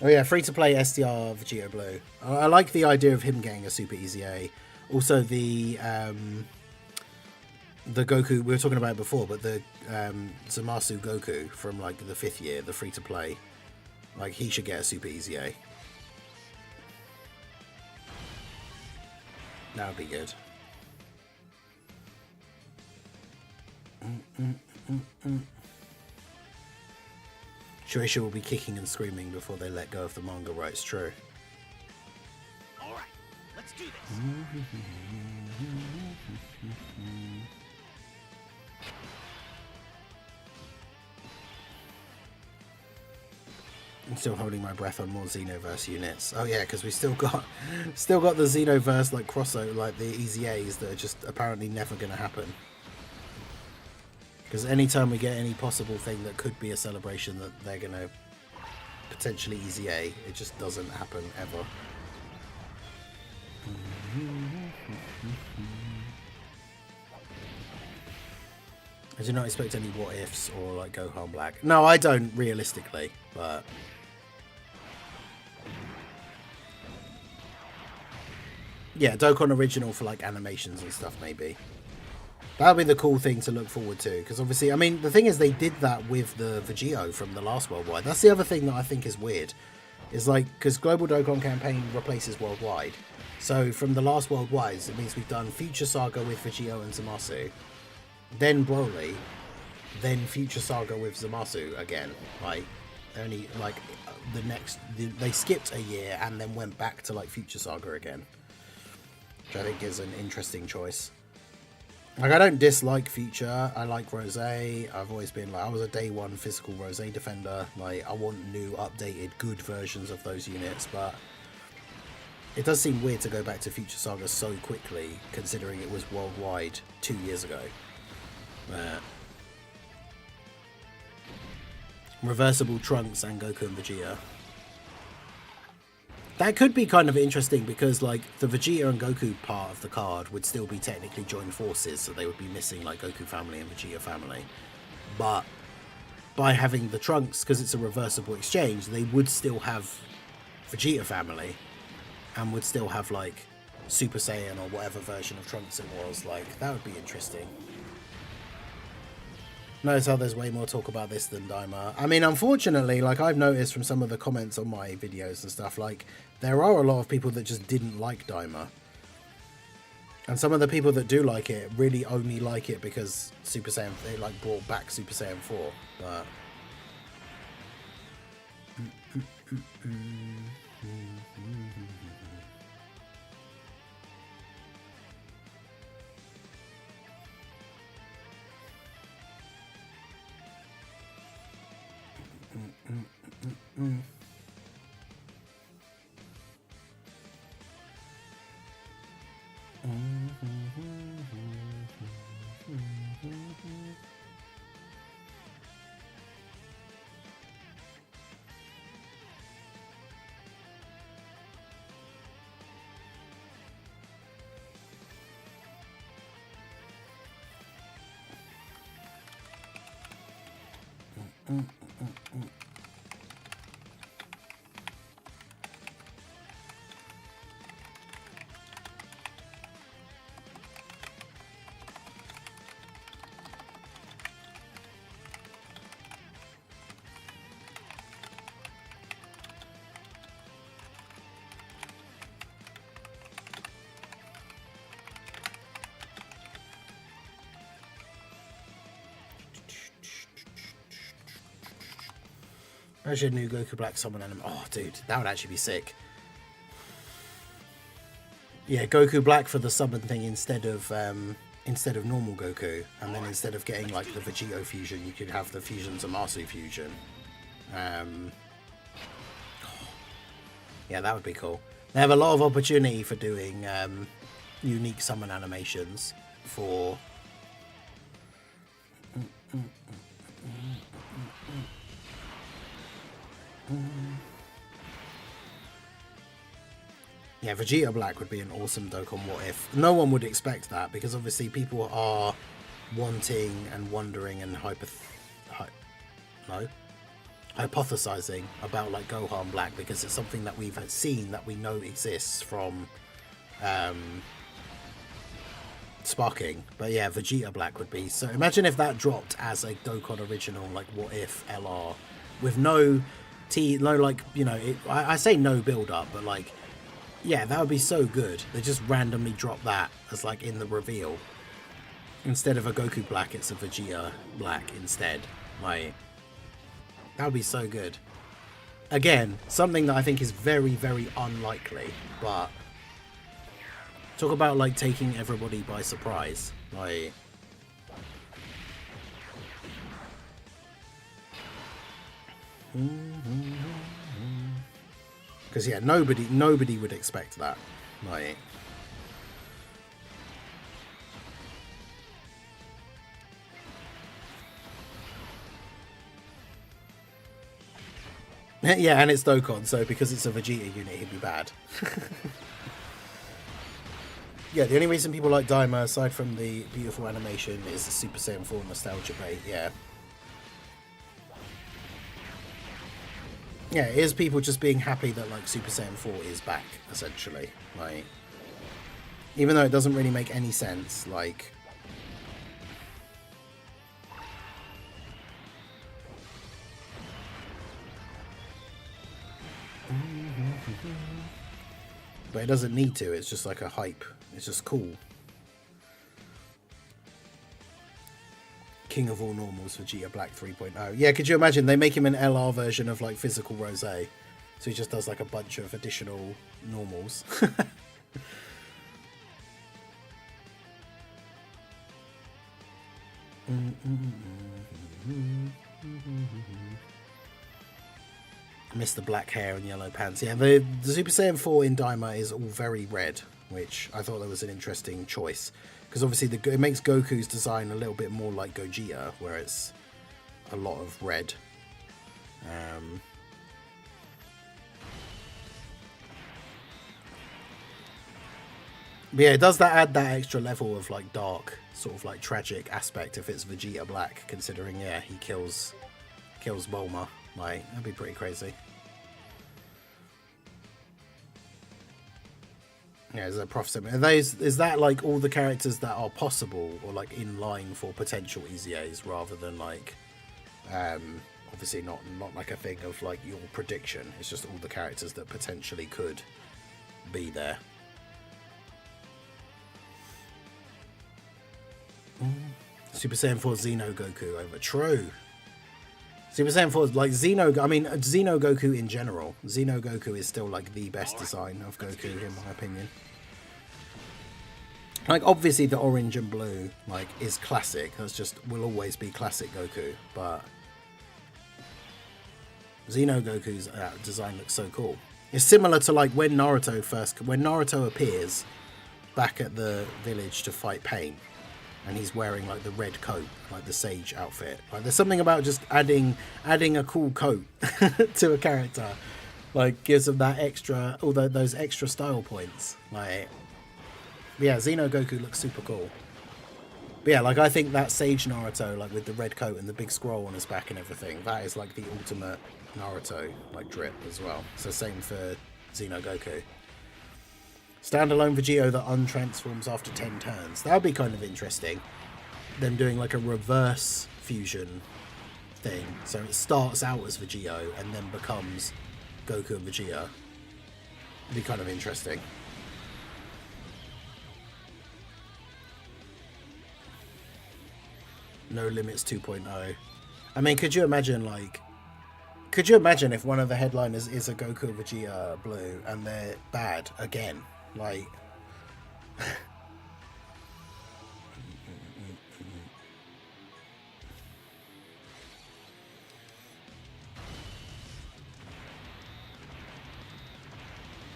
Oh yeah, free-to-play SDR Vegito Blue. I like the idea of him getting a Super Easy A. Also the Goku, we were talking about it before, but the Zamasu Goku from like the 5th year, the free-to-play, like he should get a Super Easy A. That would be good. Shueisha will be kicking and screaming before they let go of the manga rights, true. Alright, let's do this. I'm still holding my breath on more Xenoverse units. Oh yeah, because we still got the Xenoverse like crossover, like the Easy A's that are just apparently never going to happen. Because anytime we get any possible thing that could be a celebration that they're going to potentially Easy A, it just doesn't happen ever. I do not expect any what ifs or like Gohan Black. No, I don't realistically, but yeah, Dokkan original for like animations and stuff maybe. That'll be the cool thing to look forward to, because obviously, I mean, the thing is they did that with the Vegito from the last Worldwide. That's the other thing that I think is weird. Is like, because Global Dokkan Campaign replaces Worldwide. So from the last Worldwides, it means we've done Future Saga with Vegito and Zamasu, then Broly, then Future Saga with Zamasu again. Like, only, like, they skipped a year and then went back to, like, Future Saga again. Which I think is an interesting choice. Like, I don't dislike Future. I like Rose. I've always been like, I was a day one physical Rose defender. Like, I want new, updated, good versions of those units, but it does seem weird to go back to Future Saga so quickly, considering it was worldwide 2 years ago. Reversible Trunks and Goku and Vegeta. That could be kind of interesting because, like, the Vegeta and Goku part of the card would still be technically joined forces, so they would be missing, like, Goku family and Vegeta family. But by having the Trunks, because it's a reversible exchange, they would still have Vegeta family and would still have, like, Super Saiyan or whatever version of Trunks it was. Like, that would be interesting. Notice how there's way more talk about this than Daima. I mean, unfortunately, like, I've noticed from some of the comments on my videos and stuff, like, there are a lot of people that just didn't like Daima. And some of the people that do like it really only like it because Super Saiyan, they, like, brought back Super Saiyan 4. But Actually, a new Goku Black summon anime. Oh, dude, that would actually be sick. Yeah, Goku Black for the summon thing instead of normal Goku, and then instead of getting like the Vegito fusion, you could have the fusion Zamasu fusion. Yeah, that would be cool. They have a lot of opportunity for doing unique summon animations for. Yeah, Vegeta Black would be an awesome Dokkan What If. No one would expect that because obviously people are wanting and wondering and hypothesizing about like Gohan Black because it's something that we've seen that we know exists from Sparking. But yeah, Vegeta Black would be so. Imagine if that dropped as a Dokkan original, like What If LR, with no like I say no build up, but like. Yeah, that would be so good. They just randomly drop that as like in the reveal. Instead of a Goku Black, it's a Vegeta Black instead. Like, that would be so good. Again, something that I think is very, very unlikely. But talk about like taking everybody by surprise. Like, because yeah, nobody would expect that. Like, yeah, and it's Dokkan, so because it's a Vegeta unit, he'd be bad. Yeah, the only reason people like Daima, aside from the beautiful animation, is the Super Saiyan 4 nostalgia bait. Yeah. Yeah, it is people just being happy that like Super Saiyan 4 is back, essentially. Like, even though it doesn't really make any sense, like. But it doesn't need to, it's just like a hype. It's just cool. King of all normals, Vegeta Black 3.0. Yeah, could you imagine they make him an LR version of like physical Rose, so he just does like a bunch of additional normals. Miss the black hair and yellow pants. Yeah, the Super Saiyan 4 in Daima is all very red, which I thought that was an interesting choice. Because obviously it makes Goku's design a little bit more like Gogeta, where it's a lot of red. But yeah, does that add that extra level of like dark, sort of like tragic aspect if it's Vegeta Black, considering yeah, he kills Bulma. Like, that'd be pretty crazy. Yeah, is that prophecy? Is that like all the characters that are possible or like in line for potential EZAs rather than like obviously not like a thing of like your prediction. It's just all the characters that potentially could be there. Super Saiyan 4 Xeno Goku over. True. Super Saiyan 4 is like Xeno Goku in general. Xeno Goku is still like the best design of Goku in my opinion. Like obviously the orange and blue like is classic. That's just will always be classic Goku, but Xeno Goku's design looks so cool. It's similar to like when Naruto appears back at the village to fight Pain. And he's wearing like the red coat, like the sage outfit. Like there's something about just adding a cool coat to a character, like gives them that extra, all those extra style points. Like, yeah, Xeno Goku looks super cool. But yeah, like I think that sage Naruto, like with the red coat and the big scroll on his back and everything, that is like the ultimate Naruto like drip as well. So same for Xeno Goku. Standalone Vegito that untransforms after 10 turns. That would be kind of interesting. Them doing like a reverse fusion thing. So it starts out as Vegito and then becomes Goku and Vegeta. It'd be kind of interesting. No Limits 2.0. I mean, could you imagine like Could you imagine if one of the headliners is a Goku or Vegeta blue and they're bad again? Like,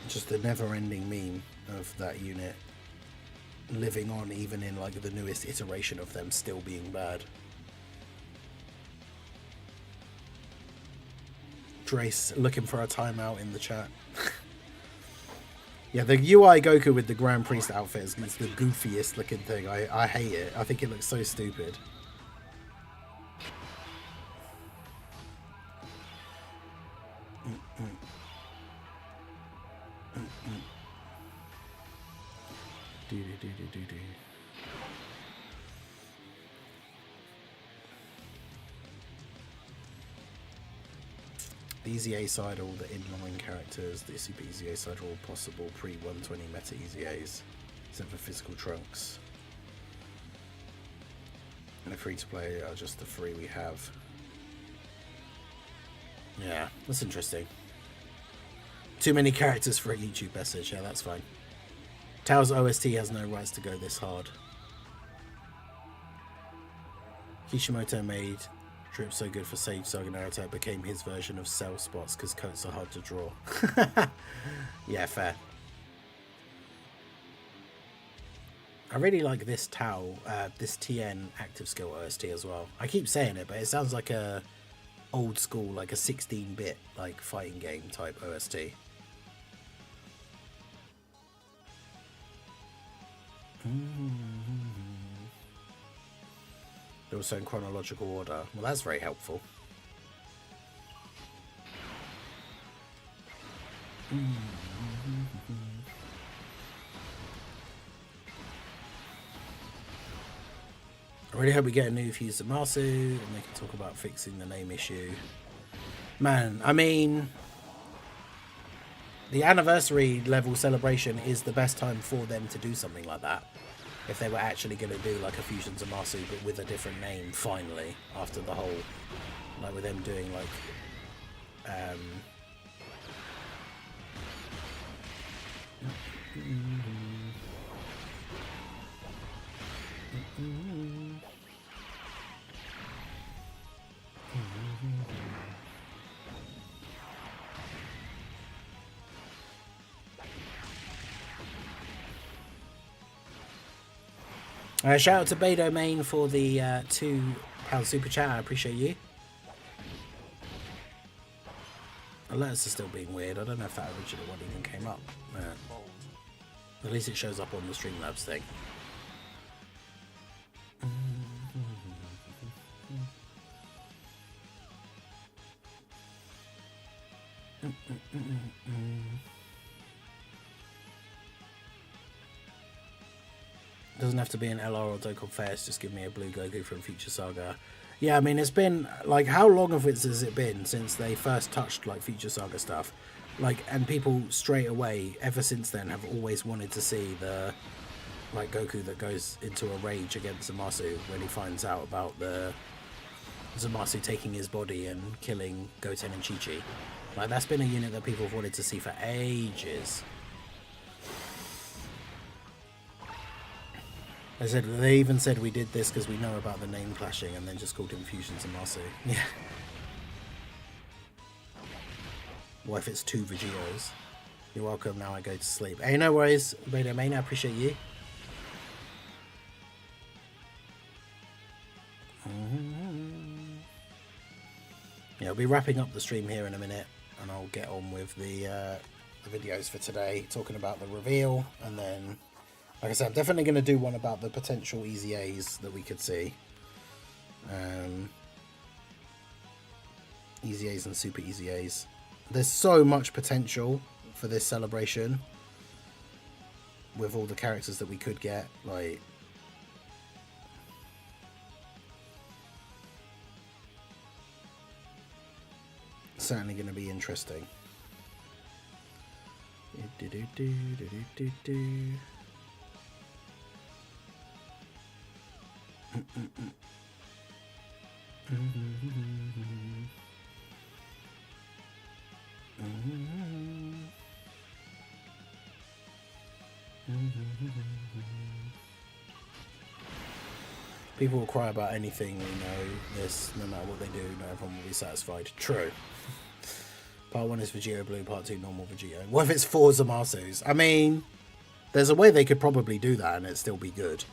just the never-ending meme of that unit living on, even in like the newest iteration of them still being bad. Drace looking for a timeout in the chat. Yeah, the UI Goku with the Grand Priest outfit is the goofiest looking thing. I hate it. I think it looks so stupid. The Easy A side, all the inline characters, the Super Easy A side are all possible pre-120 meta Easy A's, except for physical trunks. And the free-to-play are just the three we have. Yeah, that's interesting. Too many characters for a YouTube message. Yeah, that's fine. Tao's OST has no rights to go this hard. Kishimoto made Drip so good for Sage Saga Naruto, it became his version of Cell Spots because coats are hard to draw. Yeah, fair. I really like this Tao, this TN active skill OST as well. I keep saying it, but it sounds like a old school, like a 16-bit like fighting game type OST. Also in chronological order. Well, that's very helpful. I really hope we get a new Fuse Zamasu and they can talk about fixing the name issue. Man, I mean, the anniversary level celebration is the best time for them to do something like that. If they were actually going to do like a Fusion Zamasu but with a different name finally, after the whole, like with them doing like shout out to Beto Main for the £2 super chat. I appreciate you. Alerts are still being weird. I don't know if that original one even came up. At least it shows up on the Streamlabs thing. Doesn't have to be an LR or Dokkan Fest, just give me a blue Goku from Future Saga. Yeah, I mean, it's been, like, how long of it has it been since they first touched, like, Future Saga stuff? Like, and people straight away, ever since then, have always wanted to see the, like, Goku that goes into a rage against Zamasu when he finds out about the Zamasu taking his body and killing Goten and Chi-Chi. Like, that's been a unit that people have wanted to see for ages. They even said we did this because we know about the name clashing, and then just called him Fusion Zamasu. Yeah. What if it's two Vegetos? You're welcome, now I go to sleep. Hey, no worries, Beto Main, I appreciate you. Yeah, I'll be wrapping up the stream here in a minute, and I'll get on with the videos for today, talking about the reveal, and then, like I said, I'm definitely going to do one about the potential Easy A's that we could see. Easy A's and Super Easy A's. There's so much potential for this celebration with all the characters that we could get. Like, certainly going to be interesting. People will cry about anything, we know this, no matter what they do, no everyone will be satisfied. True. Part 1 is Vegito Blue, Part 2 normal Vegito. What if it's 4 Zamasus? I mean, there's a way they could probably do that and it'd still be good.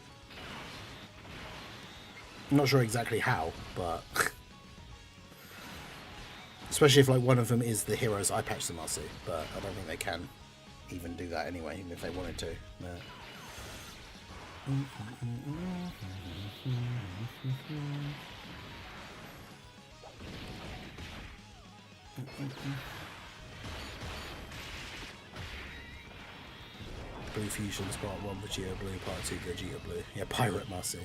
I'm not sure exactly how, but... especially if like one of them is the hero's eye patch Zamasu, but I don't think they can even do that anyway, even if they wanted to. But... Blue Fusions Part 1 Vegeta Blue, Part 2 Gogeta Blue. Yeah, Pirate Masu.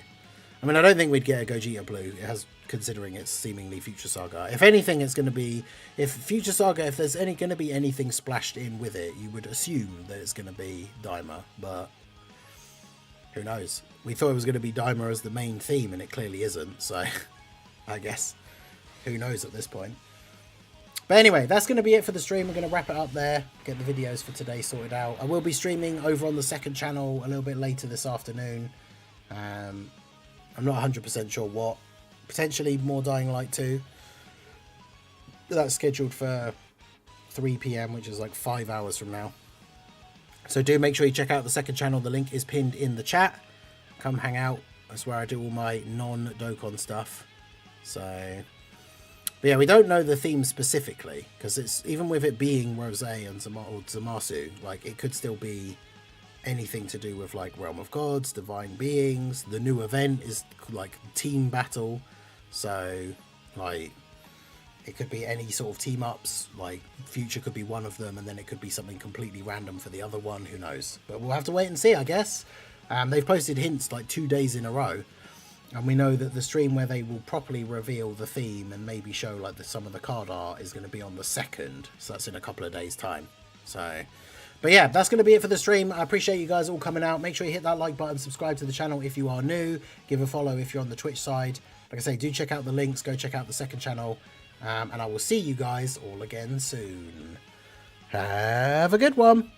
I mean, I don't think we'd get a Gogeta Blue. It has, considering it's seemingly Future Saga. If anything, it's going to be... if Future Saga, if there's going to be anything splashed in with it, you would assume that it's going to be Daima, but... who knows? We thought it was going to be Daima as the main theme, and it clearly isn't, so... I guess. Who knows at this point. But anyway, that's going to be it for the stream. We're going to wrap it up there. Get the videos for today sorted out. I will be streaming over on the second channel a little bit later this afternoon. I'm not 100% sure what. Potentially more Dying Light 2. That's scheduled for 3 PM, which is like 5 hours from now. So do make sure you check out the second channel. The link is pinned in the chat. Come hang out. That's where I do all my non-Dokkan stuff. So... but yeah, we don't know the theme specifically, because it's even with it being Rose and Zamasu, like it could still be anything to do with like Realm of Gods, Divine Beings. The new event is like team battle, so like it could be any sort of team ups. Like Future could be one of them, and then it could be something completely random for the other one. Who knows? But we'll have to wait and see, I guess. They've posted hints like 2 days in a row. And we know that the stream where they will properly reveal the theme and maybe show like some of the card art is going to be on the 2nd. So that's in a couple of days' time. So, but yeah, that's going to be it for the stream. I appreciate you guys all coming out. Make sure you hit that like button, subscribe to the channel if you are new. Give a follow if you're on the Twitch side. Like I say, do check out the links. Go check out the second channel. And I will see you guys all again soon. Have a good one.